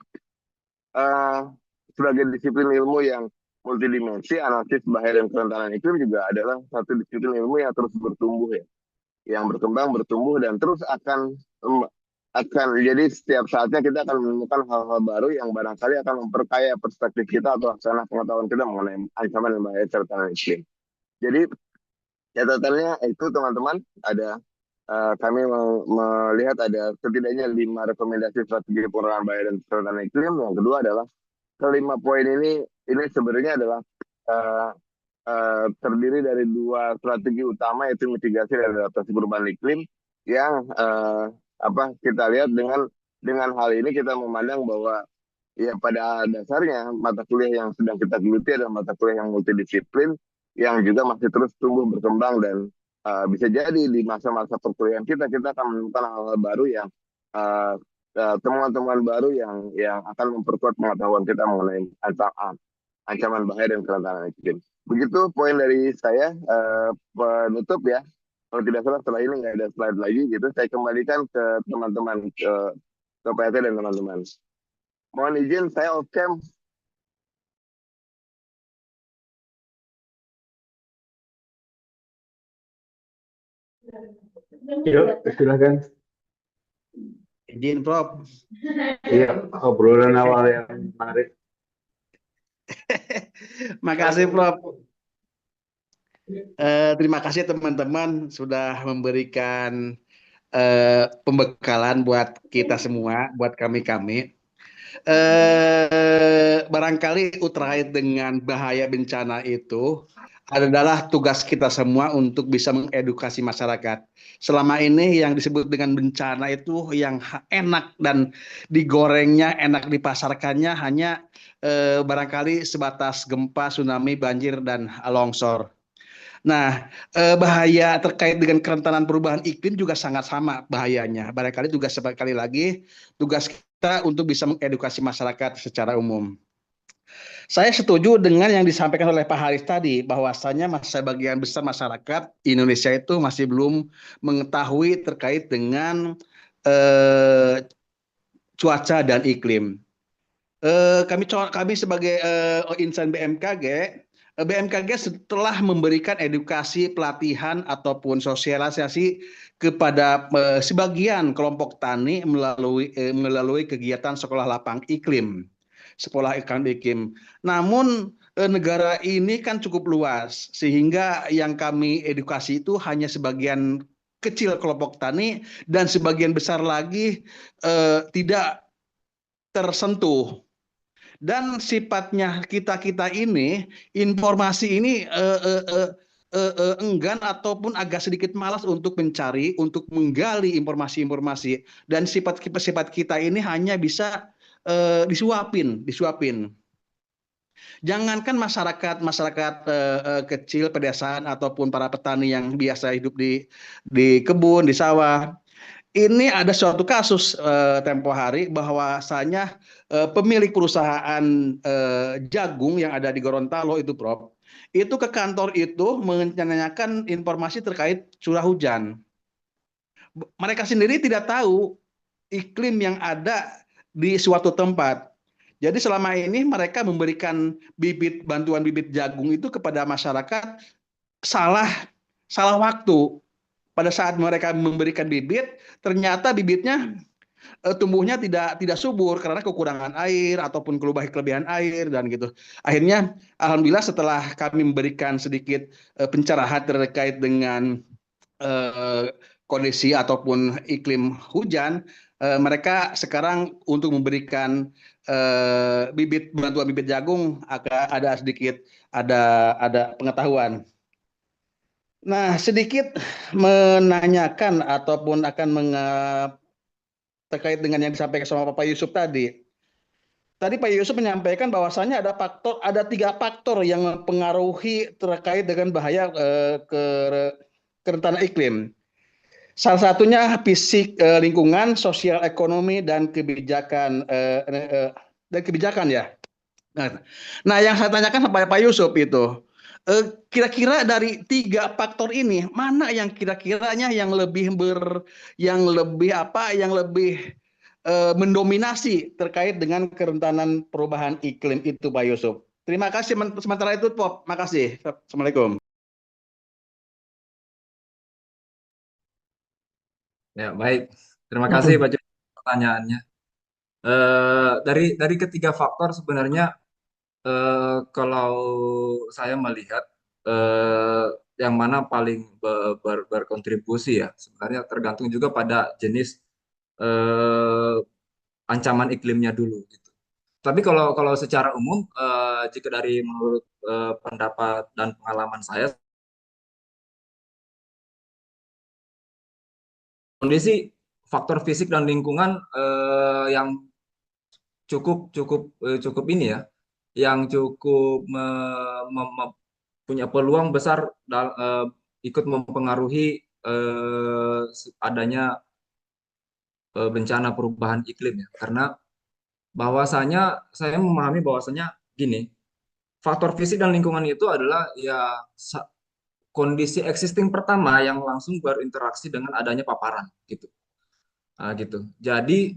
sebagai disiplin ilmu yang multidimensi, analisis bahaya dan kerentanan iklim juga adalah satu disiplin ilmu yang terus bertumbuh ya, yang berkembang, bertumbuh dan terus akan jadi setiap saatnya kita akan menemukan hal-hal baru yang barangkali akan memperkaya perspektif kita atau hasanah pengetahuan kita mengenai ancaman dan bahaya kerentanan iklim. Jadi catatannya itu teman-teman ada kami melihat ada setidaknya 5 rekomendasi strategi pengurangan bahaya dan kerentanan iklim. Yang kedua adalah kelima poin ini sebenarnya adalah terdiri dari 2 strategi utama, yaitu mitigasi dan adaptasi perubahan iklim yang kita lihat dengan hal ini kita memandang bahwa ya pada dasarnya mata kuliah yang sedang kita geluti adalah mata kuliah yang multidisiplin yang juga masih terus tumbuh berkembang dan bisa jadi di masa-masa perkuliahan kita akan menemukan hal-hal baru yang temuan-temuan baru yang akan memperkuat pengetahuan kita mengenai ancaman bahaya dan kerentanan iklim. Begitu poin dari saya, penutup ya. Kalau tidak salah setelah ini nggak ada slide lagi gitu. Saya kembalikan ke teman-teman, ke PT dan teman-teman. Mohon izin saya off cam. Yuk, silakan. Izin, Prof. Iya, obrolan awal yang menarik. Makasih, Prof. Terima kasih teman-teman sudah memberikan pembekalan buat kita semua, buat kami-kami. Barangkali terkait dengan bahaya bencana itu adalah tugas kita semua untuk bisa mengedukasi masyarakat. Selama ini yang disebut dengan bencana itu yang enak dan digorengnya, enak dipasarkannya hanya barangkali sebatas gempa, tsunami, banjir, dan longsor. Nah, bahaya terkait dengan kerentanan perubahan iklim juga sangat sama bahayanya. Barangkali juga sekali lagi tugas kita untuk bisa mengedukasi masyarakat secara umum. Saya setuju dengan yang disampaikan oleh Pak Haris tadi, bahwasanya sebagian besar masyarakat Indonesia itu masih belum mengetahui terkait dengan cuaca dan iklim. Kami sebagai insan BMKG setelah memberikan edukasi, pelatihan ataupun sosialisasi kepada sebagian kelompok tani melalui kegiatan sekolah lapang iklim. sekolah iklim. Namun negara ini kan cukup luas, sehingga yang kami edukasi itu hanya sebagian kecil kelompok tani, dan sebagian besar lagi tidak tersentuh. Dan sifatnya kita-kita ini, informasi ini enggan ataupun agak sedikit malas untuk mencari, untuk menggali informasi-informasi. Dan sifat kita ini hanya bisa disuapin. Jangankan masyarakat kecil pedesaan ataupun para petani yang biasa hidup di kebun, di sawah. Ini ada suatu kasus tempo hari bahwasanya pemilik perusahaan jagung yang ada di Gorontalo itu, Prof, itu ke kantor itu menanyakan informasi terkait curah hujan. Mereka sendiri tidak tahu iklim yang ada di suatu tempat. Jadi selama ini mereka memberikan bantuan bibit jagung itu kepada masyarakat salah waktu. Pada saat mereka memberikan bibit, ternyata bibitnya tumbuhnya tidak subur karena kekurangan air ataupun kelebihan air dan gitu. Akhirnya alhamdulillah setelah kami memberikan sedikit pencerahan terkait dengan kondisi ataupun iklim hujan, mereka sekarang untuk memberikan bantuan bibit jagung ada sedikit ada pengetahuan. Nah, sedikit menanyakan ataupun akan terkait dengan yang disampaikan sama Pak Yusuf tadi. Tadi Pak Yusuf menyampaikan bahwasannya ada 3 faktor yang mempengaruhi terkait dengan bahaya kerentanan iklim. Salah satunya fisik, lingkungan, sosial, ekonomi, dan kebijakan ya. Nah, yang saya tanyakan kepada Pak Yusuf itu, kira-kira dari 3 faktor ini mana yang kira-kiranya yang lebih mendominasi terkait dengan kerentanan perubahan iklim itu, Pak Yusuf? Terima kasih. Sementara itu, Pop. Makasih. Assalamualaikum. Ya, baik. Terima kasih Pak Joni pertanyaannya. Dari ketiga faktor sebenarnya kalau saya melihat yang mana paling berkontribusi ya, sebenarnya tergantung juga pada jenis ancaman iklimnya dulu gitu. Tapi kalau secara umum jika dari menurut pendapat dan pengalaman saya, kondisi faktor fisik dan lingkungan yang cukup ini ya, yang cukup punya peluang besar ikut mempengaruhi adanya bencana perubahan iklim ya. Karena bahwasanya saya memahami bahwasanya gini, faktor fisik dan lingkungan itu adalah ya kondisi existing pertama yang langsung berinteraksi dengan adanya paparan gitu. Nah, gitu. Jadi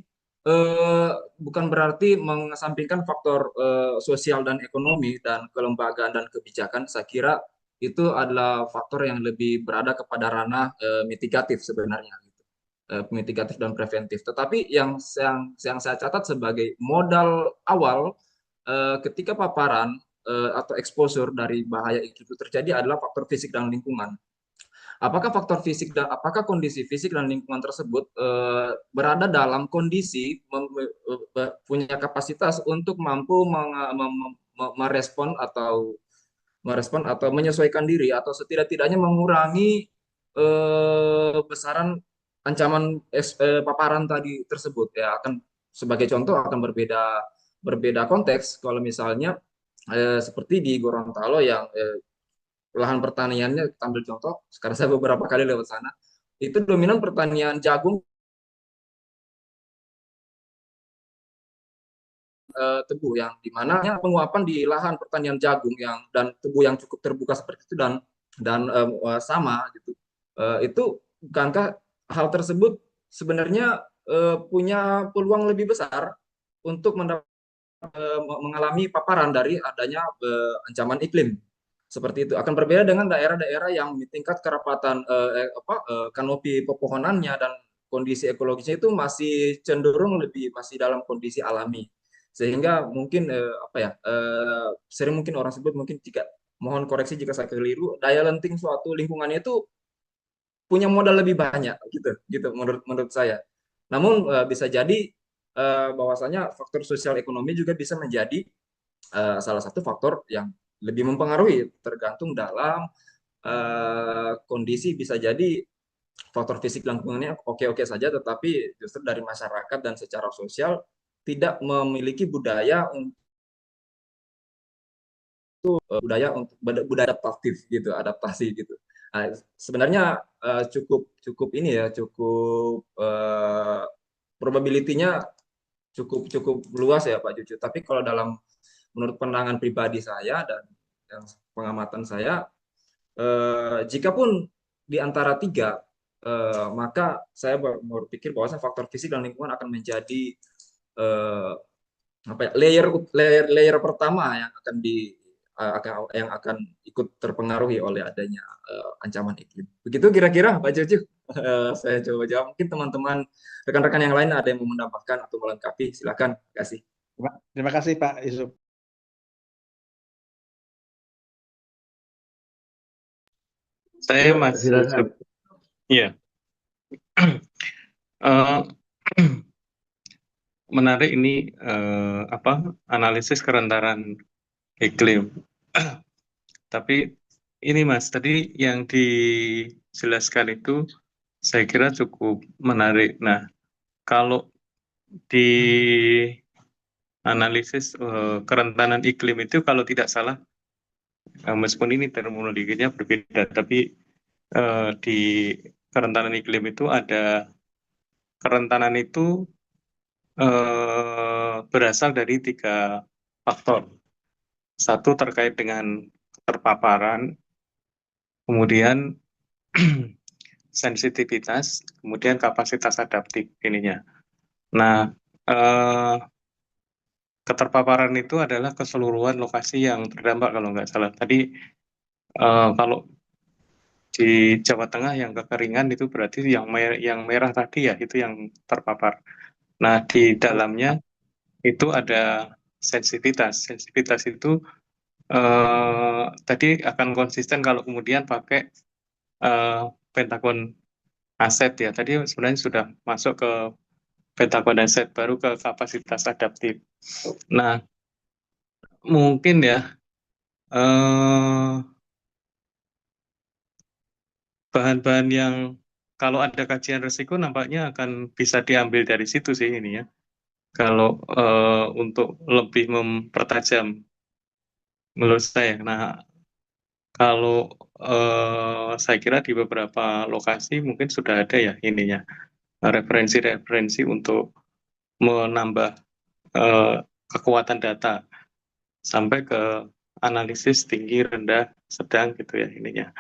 bukan berarti mengesampingkan faktor sosial dan ekonomi dan kelembagaan dan kebijakan. Saya kira itu adalah faktor yang lebih berada kepada ranah mitigatif sebenarnya, gitu. Mitigatif dan preventif. Tetapi yang saya catat sebagai modal awal ketika paparan atau exposure dari bahaya itu terjadi adalah faktor fisik dan lingkungan. Apakah kondisi fisik dan lingkungan tersebut berada dalam kondisi punya kapasitas untuk mampu merespon atau menyesuaikan diri atau setidak-tidaknya mengurangi besaran ancaman paparan tadi tersebut ya. Akan sebagai contoh akan berbeda konteks kalau misalnya seperti di Gorontalo yang lahan pertaniannya, kita ambil contoh, sekarang saya beberapa kali lewat sana, itu dominan pertanian jagung, tebu, yang dimana penguapan di lahan pertanian jagung dan tebu yang cukup terbuka seperti itu dan sama gitu, itu bukankah hal tersebut sebenarnya punya peluang lebih besar untuk mengalami paparan dari adanya ancaman iklim. Seperti itu. Akan berbeda dengan daerah-daerah yang tingkat kerapatan kanopi pepohonannya dan kondisi ekologisnya itu masih cenderung masih dalam kondisi alami. Sehingga mungkin sering mungkin orang sebut, mungkin jika mohon koreksi jika saya keliru, daya lenting suatu lingkungannya itu punya modal lebih banyak gitu menurut saya. Namun bisa jadi bahwasanya faktor sosial ekonomi juga bisa menjadi salah satu faktor yang lebih mempengaruhi, tergantung dalam kondisi. Bisa jadi faktor fisik lingkungannya oke-oke saja, tetapi justru dari masyarakat dan secara sosial tidak memiliki budaya untuk budaya adaptatif gitu, adaptasi gitu. Nah, sebenarnya cukup ini ya, cukup probability-nya cukup luas ya Pak Cucu. Tapi kalau menurut pandangan pribadi saya dan yang pengamatan saya, jikapun di antara tiga, maka saya berpikir bahwa faktor fisik dan lingkungan akan menjadi eh, layer pertama yang akan ikut terpengaruhi oleh adanya ancaman iklim. Begitu kira-kira Pak Cucu. Saya coba jawab. Mungkin teman-teman rekan-rekan yang lain ada yang mau menambahkan atau melengkapi, silakan. Terima kasih. Terima kasih Pak Yusuf. Saya Ya, Mas silakan. Yusuf. Iya. Eh, menarik ini analisis kerentanan iklim. Tapi ini Mas, tadi yang dijelaskan itu saya kira cukup menarik. Nah, kalau di analisis kerentanan iklim itu kalau tidak salah, meskipun ini terminologinya berbeda, tapi di kerentanan iklim itu ada kerentanan itu berasal dari 3 faktor. Satu terkait dengan terpaparan, kemudian sensitivitas, kemudian kapasitas adaptif ininya. Nah, keterpaparan itu adalah keseluruhan lokasi yang terdampak kalau nggak salah. Tadi kalau di Jawa Tengah yang kekeringan itu berarti yang merah tadi ya, itu yang terpapar. Nah, di dalamnya itu ada sensitivitas. Sensitivitas itu tadi akan konsisten kalau kemudian pakai Pentagon Asset ya. Tadi sebenarnya sudah masuk ke Pentagon Asset, baru ke kapasitas adaptif. Nah, mungkin ya bahan-bahan yang kalau ada kajian risiko nampaknya akan bisa diambil dari situ sih ini ya. Kalau untuk lebih mempertajam menurut saya. Nah, kalau saya kira di beberapa lokasi mungkin sudah ada ya ininya referensi-referensi untuk menambah kekuatan data sampai ke analisis tinggi, rendah, sedang gitu ya ininya.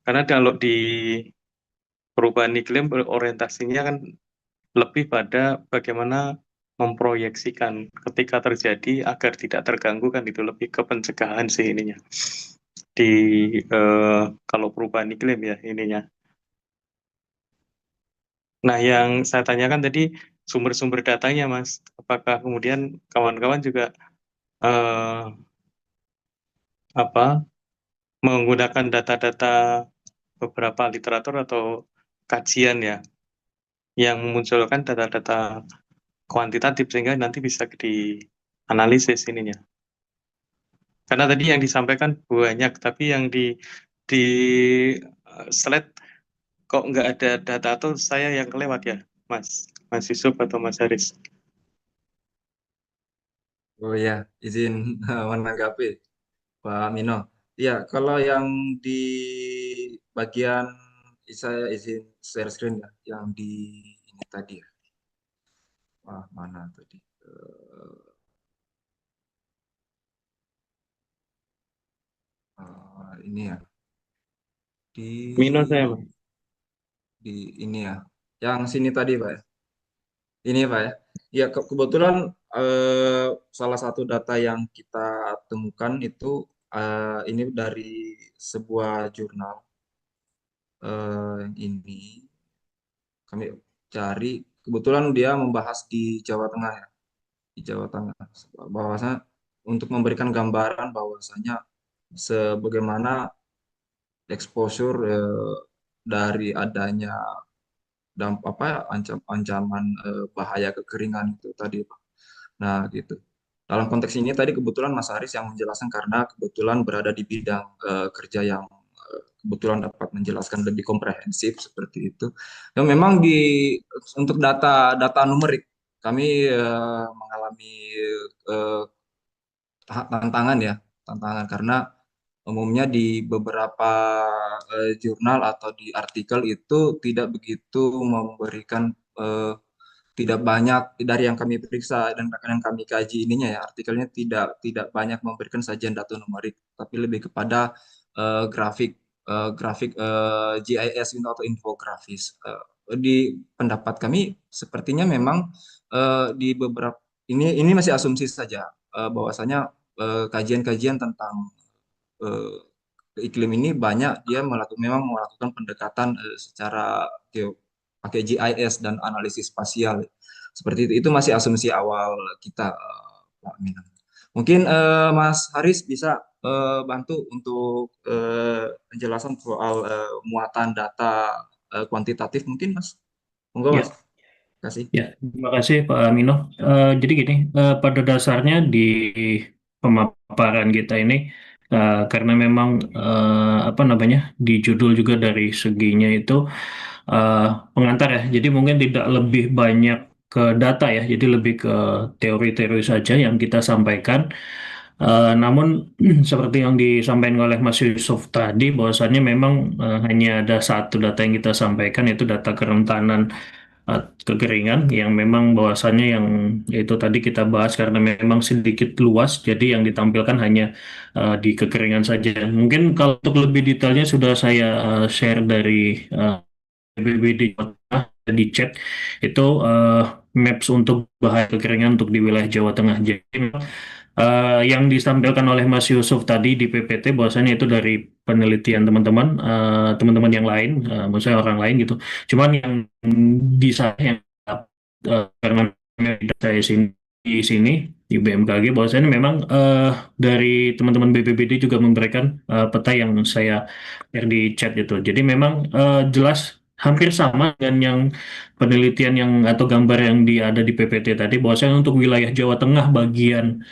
Karena kalau di perubahan iklim orientasinya kan lebih pada bagaimana memproyeksikan ketika terjadi agar tidak terganggu, kan itu lebih ke pencegahan sih ininya di kalau perubahan iklim ya ininya. Nah, yang saya tanyakan tadi sumber-sumber datanya Mas, apakah kemudian kawan-kawan juga menggunakan data-data beberapa literatur atau kajian ya yang memunculkan data-data kuantitatif sehingga nanti bisa dianalisis ininya. Karena tadi yang disampaikan banyak, tapi yang di slide kok nggak ada data, atau saya yang kelewat ya, Mas Yusuf atau Mas Haris? Oh ya, izin menanggapi Pak Mino. Ya, kalau yang di bagian saya izin share screen ya, yang di ini tadi ya. Wah, mana tadi? Ini ya. Mino saya, Mas. Di ini ya. Yang sini tadi, Pak ya. Ini Pak ya. Ya, kebetulan salah satu data yang kita temukan itu ini dari sebuah jurnal yang ini kami cari, kebetulan dia membahas di Jawa Tengah ya. di Jawa Tengah. Bahwasanya untuk memberikan gambaran bahwasanya sebagaimana exposure dari adanya ancaman bahaya kekeringan itu tadi, Pak. Nah, gitu. Dalam konteks ini tadi kebetulan Mas Haris yang menjelaskan karena kebetulan berada di bidang kerja yang kebetulan dapat menjelaskan lebih komprehensif seperti itu. Dan memang untuk data numerik kami mengalami eh, tantangan karena umumnya di beberapa jurnal atau di artikel itu tidak begitu memberikan tidak banyak dari yang kami periksa dan yang kami kaji ininya ya artikelnya tidak banyak memberikan sajian data numerik tapi lebih kepada grafik GIS itu atau infografis. Di pendapat kami sepertinya memang di beberapa ini masih asumsi saja bahwasanya kajian-kajian tentang eh, iklim ini banyak dia memang melakukan pendekatan secara pakai GIS dan analisis spasial seperti itu masih asumsi awal kita, Pak Minang. Mungkin Mas Haris bisa bantu untuk penjelasan soal muatan data kuantitatif mungkin Mas, monggo Mas, Ya, kasih. ya, terima kasih Pak Amino. Jadi gini, pada dasarnya di pemaparan kita ini, karena memang apa namanya di judul juga dari seginya itu eh, pengantar ya. Jadi mungkin tidak lebih banyak ke data ya, jadi lebih ke teori-teori saja yang kita sampaikan. Namun seperti yang disampaikan oleh Mas Yusuf tadi, bahwasannya memang hanya ada satu data yang kita sampaikan, yaitu data kerentanan kekeringan yang memang bahwasannya yang itu tadi kita bahas karena memang sedikit luas, jadi yang ditampilkan hanya di kekeringan saja. Mungkin kalau untuk lebih detailnya sudah saya share dari BPBD Jawa Tengah di chat itu maps untuk bahaya kekeringan untuk di wilayah Jawa Tengah. Jadi yang disampaikan oleh Mas Yusuf tadi di PPT bahwasanya itu dari penelitian teman-teman yang lain, maksudnya orang lain gitu. Cuman yang di saya yang karena saya di sini di BMKG bahwasanya memang dari teman-teman BPBD juga memberikan peta yang saya share di chat itu. Jadi memang jelas hampir sama dengan yang penelitian yang atau gambar yang ada di PPT tadi bahwasanya untuk wilayah Jawa Tengah bagian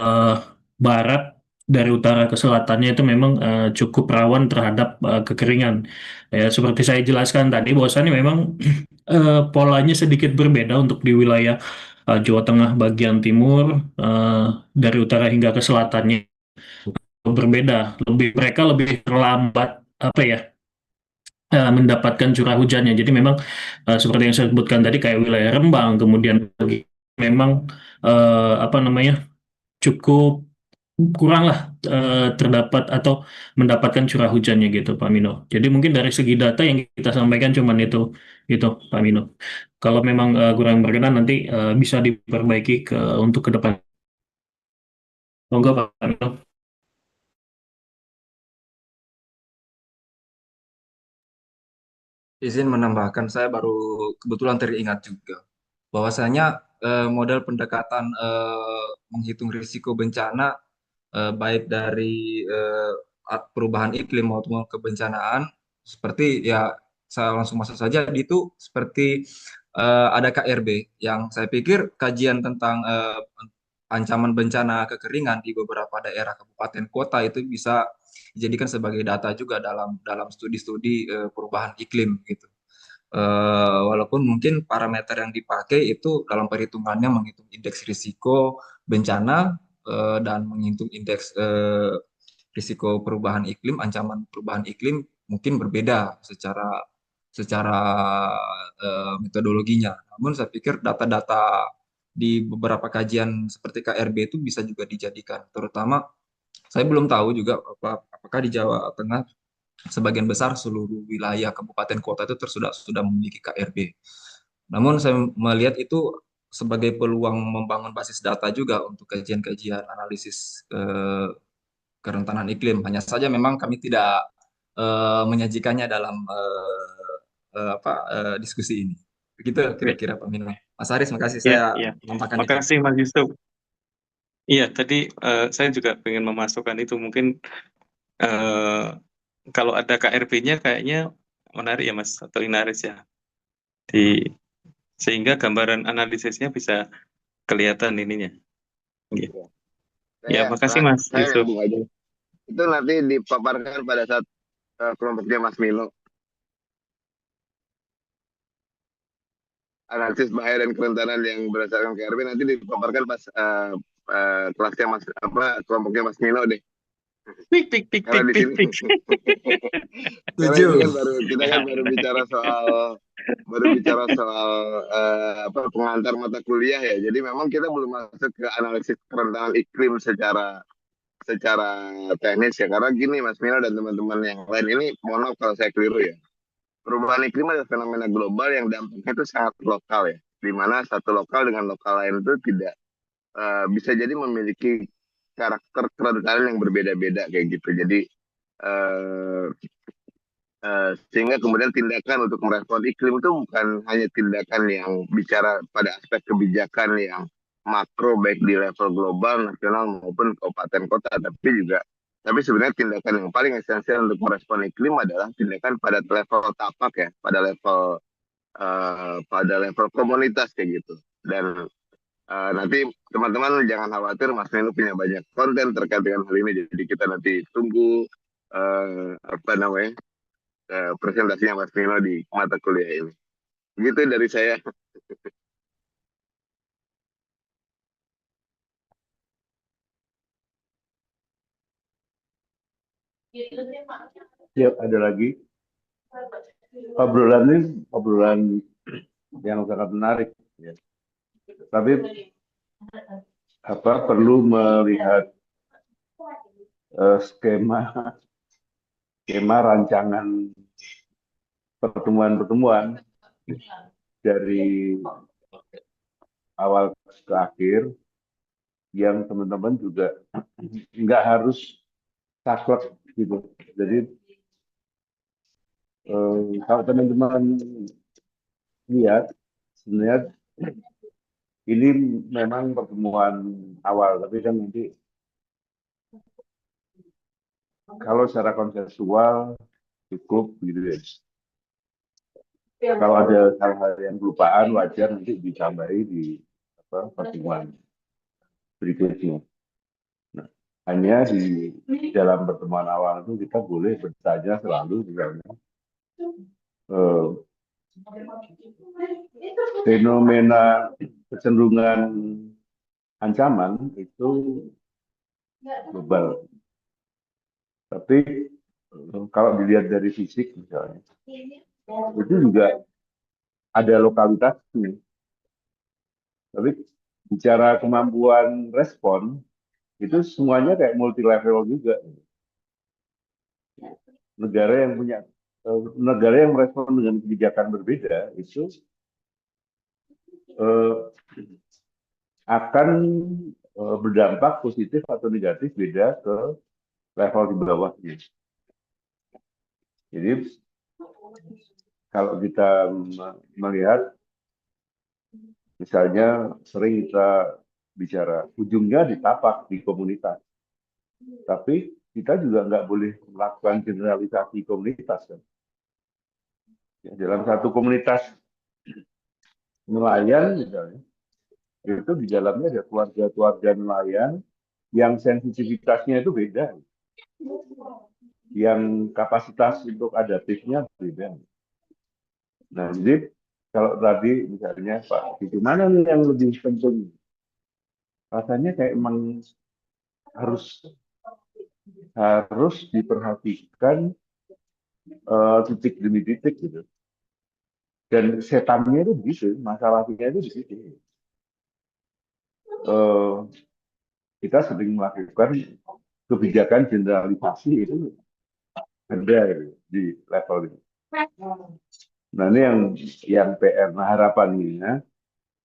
eh, barat dari utara ke selatannya itu memang cukup rawan terhadap kekeringan. Ya, seperti saya jelaskan tadi, bahwasannya memang polanya sedikit berbeda untuk di wilayah Jawa Tengah bagian timur, eh, dari utara hingga ke selatannya berbeda. Mereka lebih terlambat apa ya mendapatkan curah hujannya. Jadi memang seperti yang saya sebutkan tadi kayak wilayah Rembang, kemudian memang apa namanya cukup kurang lah terdapat atau mendapatkan curah hujannya gitu Pak Mino. Jadi mungkin dari segi data yang kita sampaikan cuman itu Pak Mino. Kalau memang kurang berkenan nanti bisa diperbaiki untuk ke depan. Monggo Pak Mino. Izin menambahkan, saya baru kebetulan teringat juga bahwasanya model pendekatan menghitung risiko bencana baik dari perubahan iklim maupun kebencanaan seperti ya saya langsung masuk saja itu seperti ada KRB yang saya pikir kajian tentang ancaman bencana kekeringan di beberapa daerah kabupaten kota itu bisa dijadikan sebagai data juga dalam dalam studi-studi perubahan iklim gitu. Walaupun mungkin parameter yang dipakai itu dalam perhitungannya menghitung indeks risiko bencana dan menghitung indeks risiko perubahan iklim, ancaman perubahan iklim mungkin berbeda secara secara metodologinya. Namun saya pikir data-data di beberapa kajian seperti KRB itu bisa juga dijadikan, terutama saya belum tahu juga apakah di Jawa Tengah sebagian besar seluruh wilayah kabupaten kota itu sudah memiliki KRB. Namun saya melihat itu sebagai peluang membangun basis data juga untuk kajian-kajian analisis kerentanan iklim. Hanya saja memang kami tidak menyajikannya dalam diskusi ini. Begitu kira-kira Pak Mino, Mas Aris, makasih Ya, saya ya. menambahkan itu. Makasih Mas Yusuf. Iya, tadi saya juga ingin memasukkan itu. Mungkin kalau ada KRB-nya kayaknya menarik ya Mas, atau Inaris ya. Sehingga gambaran analisisnya bisa kelihatan ininya. Iya. Ya, makasih Mas Saya Yusuf. nyambung aja. Itu nanti dipaparkan pada saat kelompoknya Mas Milo. Analisis bahaya dan kerentanan yang berdasarkan KRB nanti dipaparkan pas kelasnya Mas kelompoknya Mas Milo deh. Pik, pik, pik, Karena pik, di pik, sini pik. karena Setuju. ini kan kita kan baru bicara soal pengantar mata kuliah ya. Jadi memang kita belum masuk ke analisis kerentanan iklim secara teknis ya. Karena gini Mas Milo dan teman-teman yang lain ini, mohon maaf kalau saya keliru ya. Perubahan iklim adalah fenomena global yang dampaknya itu sangat lokal ya. Di mana satu lokal dengan lokal lain itu tidak bisa jadi memiliki karakter kerentanan yang berbeda-beda kayak gitu. Jadi eh, sehingga kemudian tindakan untuk merespon iklim itu bukan hanya tindakan yang bicara pada aspek kebijakan yang makro baik di level global, nasional maupun kabupaten kota, tapi sebenarnya tindakan yang paling esensial untuk merespon iklim adalah tindakan pada level tapak ya, pada level komunitas kayak gitu. Dan nanti teman-teman jangan khawatir, Mas Nenu punya banyak konten terkait dengan hal ini, jadi kita nanti tunggu presentasinya Mas Nino di mata kuliah ini. Begitu dari saya. Ya, ada lagi. Obrolan ini obrolan yang sangat menarik. Ya. Tapi perlu melihat skema rancangan pertemuan-pertemuan dari awal ke akhir, yang teman-teman juga nggak harus saklek gitu. Jadi kalau teman-teman lihat, sebenarnya ini memang pertemuan awal, tapi kan nanti kalau secara konseptual cukup gitu ya. Kalau ada hal-hal yang kelupaan, wajar nanti ditambahi di pertemuan berikutnya. Nah, hanya di dalam pertemuan awal itu kita boleh bertanya selalu misalnya fenomena kecenderungan ancaman itu global. Tapi kalau dilihat dari fisik misalnya, itu juga ada lokalitasnya. Tapi bicara kemampuan respon, itu semuanya kayak multi level juga. Negara yang merespon dengan kebijakan berbeda itu akan berdampak positif atau negatif beda ke level di bawahnya. Jadi kalau kita melihat, misalnya sering kita bicara ujungnya di tapak, di komunitas, tapi kita juga nggak boleh melakukan generalisasi komunitas kan. Ya, dalam satu komunitas nelayan misalnya, itu di dalamnya ada keluarga-keluarga nelayan yang sensitivitasnya itu beda, yang kapasitas untuk adaptifnya beda. Nah, jadi kalau tadi misalnya Pak, itu mana nih yang lebih penting? Rasanya kayak emang harus diperhatikan titik demi titik gitu. Dan setannya itu begitu, masalahnya itu di situ. Kita sering melakukan kebijakan generalisasi itu ada di level ini. Nah ini yang PR. Nah harapannya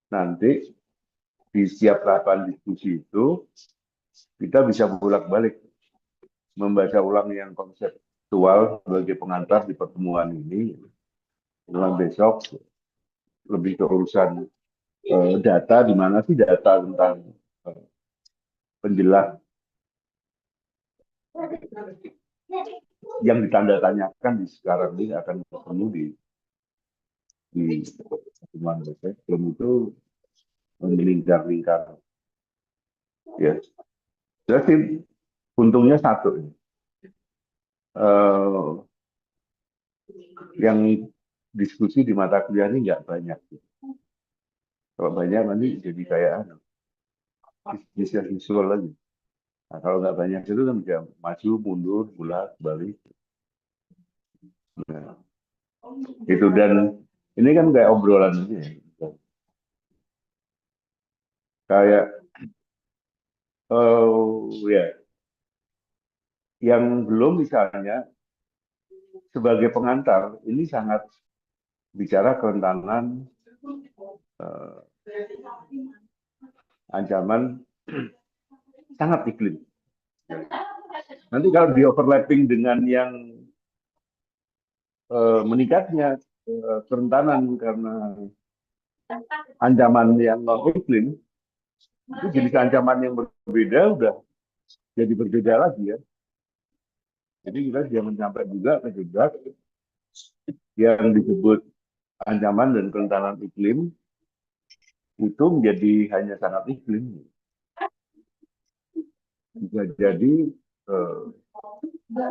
nanti di setiap tahapan diskusi itu kita bisa bolak-balik membaca ulang yang konseptual sebagai pengantar di pertemuan ini. Ulang besok lebih ke urusan data di mana sih data tentang penjelas yang ditandatanyakan di sekarang ini akan ketemu di pertemuan besok. Belum itu melingkar-lingkar. Ya, jadi untungnya satu ini. Yang diskusi di mata kuliah ini nggak banyak. Kalau banyak nanti jadi kayak bisnis visual lagi. Nah, kalau nggak banyak itu kan bisa maju, mundur, bulat, balik. Nah, itu dan ini kan kayak obrolan aja ya. Kayak ya, yang belum misalnya sebagai pengantar ini sangat bicara kerentanan ancaman sangat iklim. Nanti kalau di overlapping dengan yang meningkatnya kerentanan karena ancaman yang non iklim, itu jenis ancaman yang berbeda udah jadi berbeda lagi ya. Jadi kita jangan sampai juga terjebak yang disebut ancaman dan kerentanan iklim itu menjadi hanya sangat iklim. Bisa jadi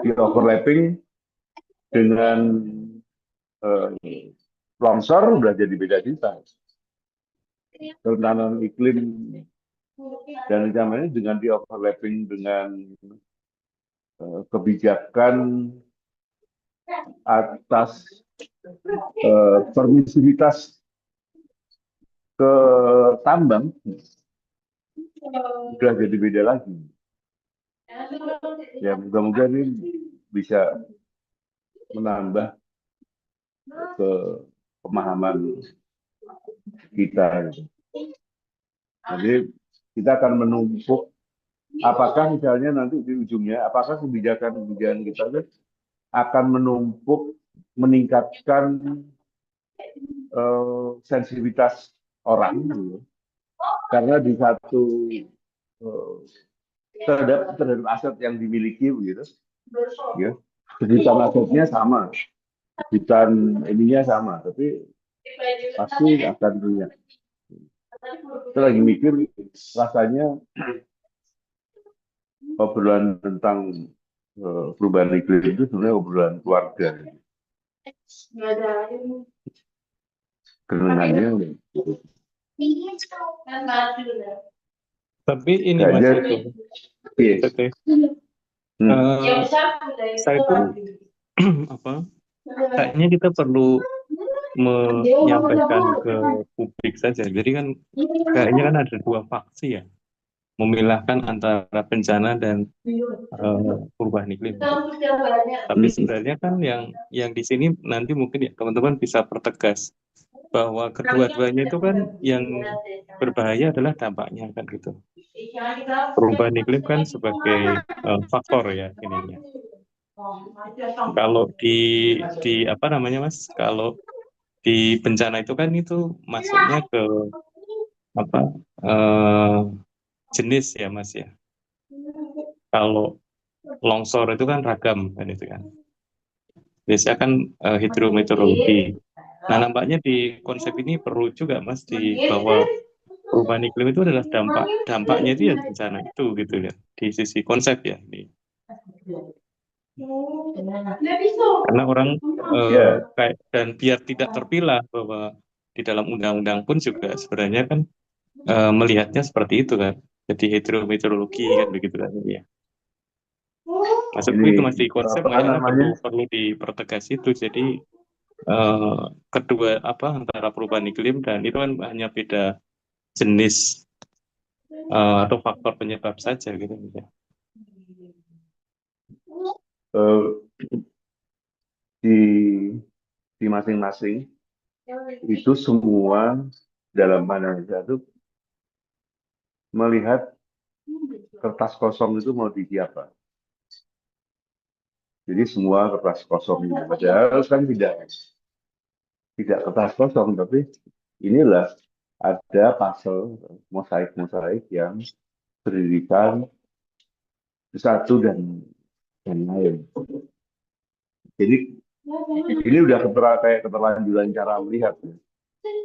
di overlapping dengan longsor udah jadi beda cerita. Kerentanan iklim dan ancamannya dengan di overlapping dengan kebijakan atas permisivitas ke tambang udah jadi beda lagi. Ya mudah-mudahan ini bisa menambah ke pemahaman kita. Jadi kita akan menumpuk apakah misalnya nanti di ujungnya apakah kebijakan-kebijakan kita akan menumpuk meningkatkan sensitivitas orang gitu. Karena di satu terhadap aset yang dimiliki begitu ya kebutuhan asetnya sama kebutuhan ininya sama tapi pasti akan punya kita lagi mikir rasanya obrolan tentang perubahan iklim itu sebenarnya obrolan keluarga kerenannya Tapi ini Mas kayaknya itu, yes. Tete, saya tuh apa? Kayaknya kita perlu menyampaikan ke publik saja. Jadi kan kayaknya kan ada dua faksi ya, memilahkan antara bencana dan perubahan iklim. Tapi sebenarnya kan yang di sini nanti mungkin ya teman-teman bisa pertegas bahwa kedua-duanya itu kan yang berbahaya adalah dampaknya kan gitu. Perubahan iklim kan sebagai faktor ya ininya. Kalau di apa namanya Mas? Kalau di bencana itu kan itu masuknya ke apa jenis ya Mas ya. Kalau longsor itu kan ragam kan itu kan. Biasanya kan hidrometeorologi. Nah nampaknya di konsep ini perlu juga Mas di bahwa perubahan iklim itu adalah dampaknya itu ya bencana itu gitu ya di sisi konsep ya ini. Karena orang kayak dan biar tidak terpilah bahwa di dalam undang-undang pun juga sebenarnya kan melihatnya seperti itu kan. Jadi hidrometeorologi kan begitu kan ya. Maksudku itu masih konsep makanya perlu dipertegas itu. Jadi kedua antara perubahan iklim dan itu kan hanya beda jenis atau faktor penyebab saja gitu ya. Di masing-masing itu semua dalam pandangan saya itu melihat kertas kosong itu mau diisi apa. Jadi semua kertas kosong itu padahal kan tidak kertas kosong tapi inilah ada puzzle mosaik-mosaik yang berdirikan satu dan lain. Jadi ini udah kayak keterlanjuran cara melihat.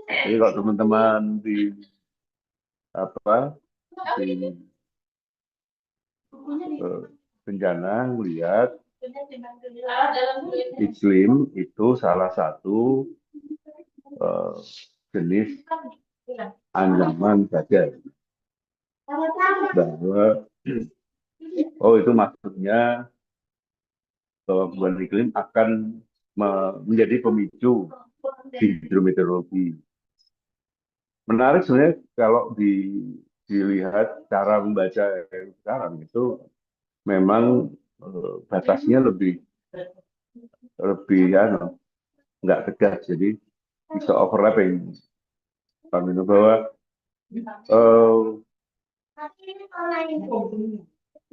Jadi kalau teman-teman di apa di bencana melihat iklim itu salah satu jenis ancaman saja, bahwa itu maksudnya bahwa perubahan iklim akan menjadi pemicu hidrometeorologi. Menarik sebenarnya kalau dilihat cara membaca yang sekarang itu memang batasnya lebih nggak tegas, jadi bisa overlapping. Kami bahwa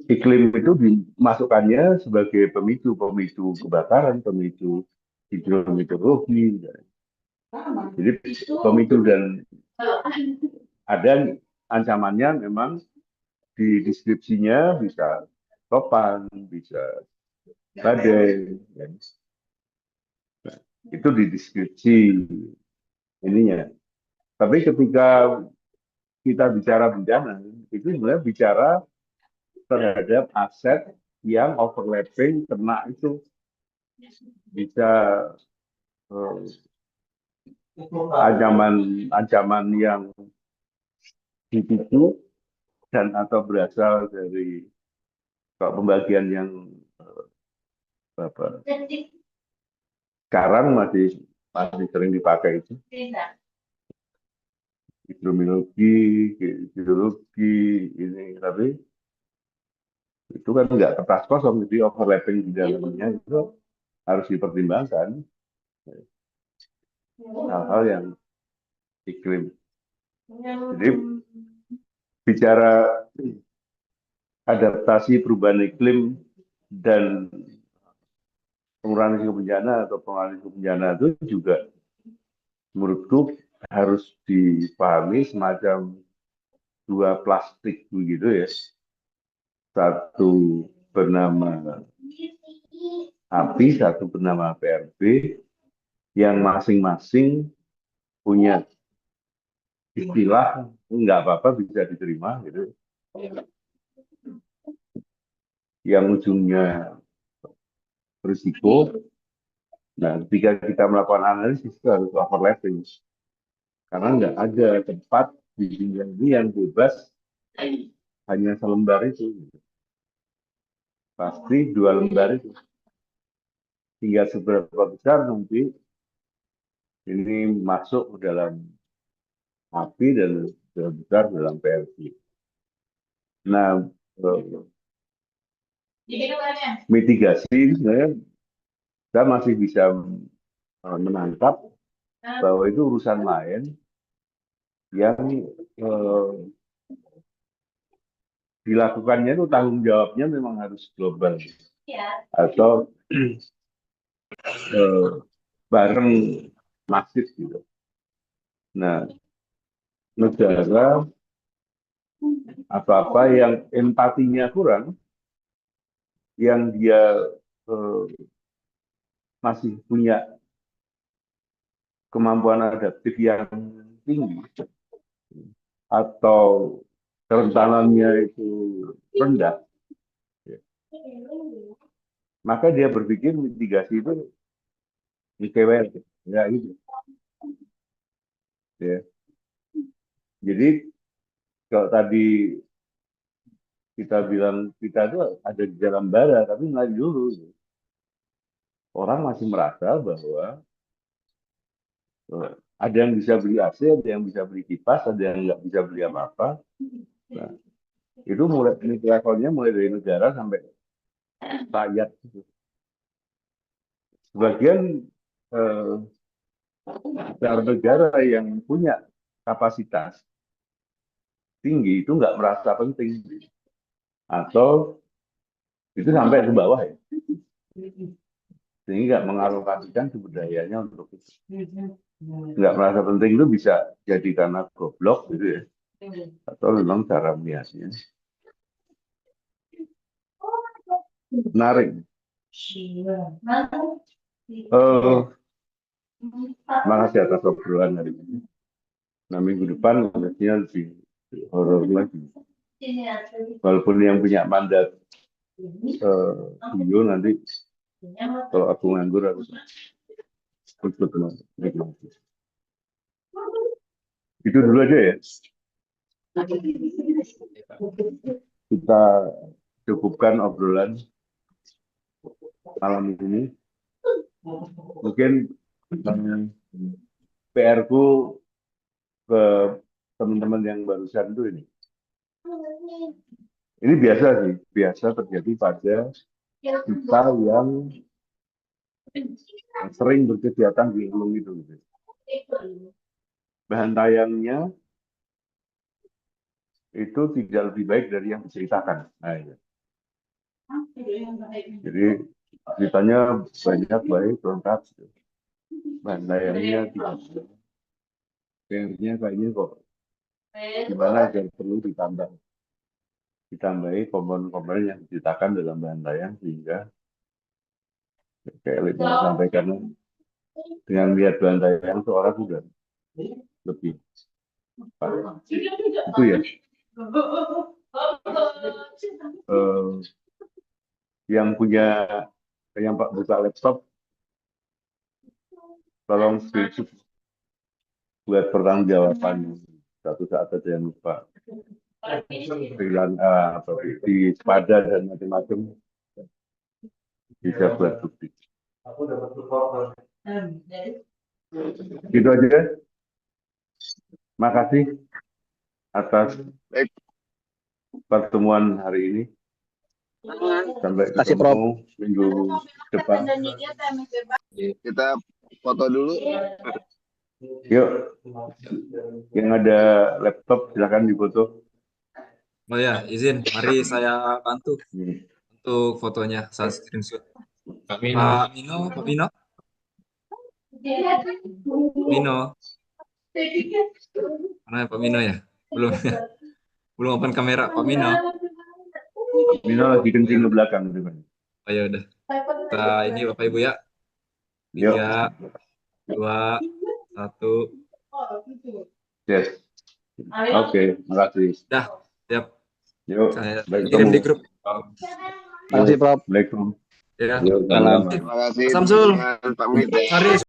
iklim itu dimasukkannya sebagai pemicu kebakaran, pemicu hidrometeorologi. Jadi pemicu dan ada ancamannya memang di deskripsinya bisa topan, bisa badai, ya. Nah, itu di deskripsi ininya. Tapi ketika kita bicara bencana, itu sebenarnya bicara terhadap aset yang overlapping kena itu bisa ancaman yang dipicu dan atau berasal dari pembagian yang sekarang masih sering dipakai itu hidrologi ini, tapi itu kan nggak kertas kosong, jadi overlapping di dalamnya itu harus dipertimbangkan hal-hal yang iklim. Jadi bicara adaptasi perubahan iklim dan pengurangan risiko bencana atau pengelolaan risiko bencana itu juga menurutku harus dipahami semacam dua plastik begitu ya. Satu bernama api, satu bernama PRB, yang masing-masing punya istilah, nggak apa-apa bisa diterima gitu. Yang ujungnya risiko. Nah, ketika kita melakukan analisis itu harus overlapping, karena nggak ada tempat di dunia ini yang bebas hanya selembar itu, pasti dua lembar itu. Hingga seberapa besar nanti ini masuk ke dalam api dan seberapa besar dalam PLC. Nah, mitigasi ini sebenarnya kita masih bisa menangkap bahwa itu urusan lain yang dilakukannya itu tanggung jawabnya memang harus global atau bareng masif gitu. Nah, negara apa-apa yang empatinya kurang, yang dia masih punya kemampuan adaptif yang tinggi atau kerentanannya itu rendah, ya, maka dia berpikir mitigasi itu IKWL, ya gitu. Ya. Jadi kalau tadi kita bilang kita itu ada di dalam bara, tapi nggak dulu. Orang masih merasa bahwa ada yang bisa beli AC, ada yang bisa beli kipas, ada yang nggak bisa beli apa-apa. Nah, itu mulai levelnya mulai dari negara sampai rakyat. Sebagian negara yang punya kapasitas tinggi itu nggak merasa penting, atau itu sampai ke bawah ya, sehingga nggak mengalokasikan sumber dayanya untuk itu. nggak merasa penting itu bisa jadi karena goblok gitu ya, atau memang cara melihatnya menarik. Terima kasih atas obrolan hari ini. Nah, minggu depan mestinya lebih horor lagi. Walaupun yang punya mandat video nanti kalau aku nganggur aku ikut lagi. Itu dulu aja ya. Kita cukupkan obrolan malam ini. Mungkin PR-ku ke teman-teman yang barusan itu ini. Ini biasa sih, biasa terjadi pada kita yang sering berkegiatan di ilmu itu. Bahan tayangnya itu tidak lebih baik dari yang diceritakan. Nah, itu. Jadi ceritanya banyak baik, lengkap. Bahan tayangnya tidak. PR-nya kayaknya kok gimana aja perlu ditambahi komponen-komponen yang diceritakan dalam bahan tayang sehingga kayak Lip sampaikan dengan lihat bahan tayang seorang sudah lebih itu ya. Yang punya yang Pak buka laptop tolong screenshot buat pertanggungjawaban satu saat ada yang lupa bilang di sepada dan macam-macam bisa buat bukti. Gitu aja. Makasih atas pertemuan hari ini. Sampai ketemu minggu depan. Kita foto dulu. Yuk, yang ada laptop silakan difoto. Oh ya, izin, mari saya bantu untuk fotonya, saya screenshot. Pak Mino, Pak Mino, mana Pak Mino ya? Belum open kamera, Pak Mino. Mino lagi kencing ke belakang. Oh ya udah. Kita ini Bapak Ibu ya. 3, 2, 1. Yes. Oke, makasih. Dah, siap. Yuk, Saya baik kirim ketemu. di grup. Terima kasih, Prof. Assalamualaikum. Ya. Yuk, Salam. Terima kasih Samsul. dengan Pak Mit. Mari.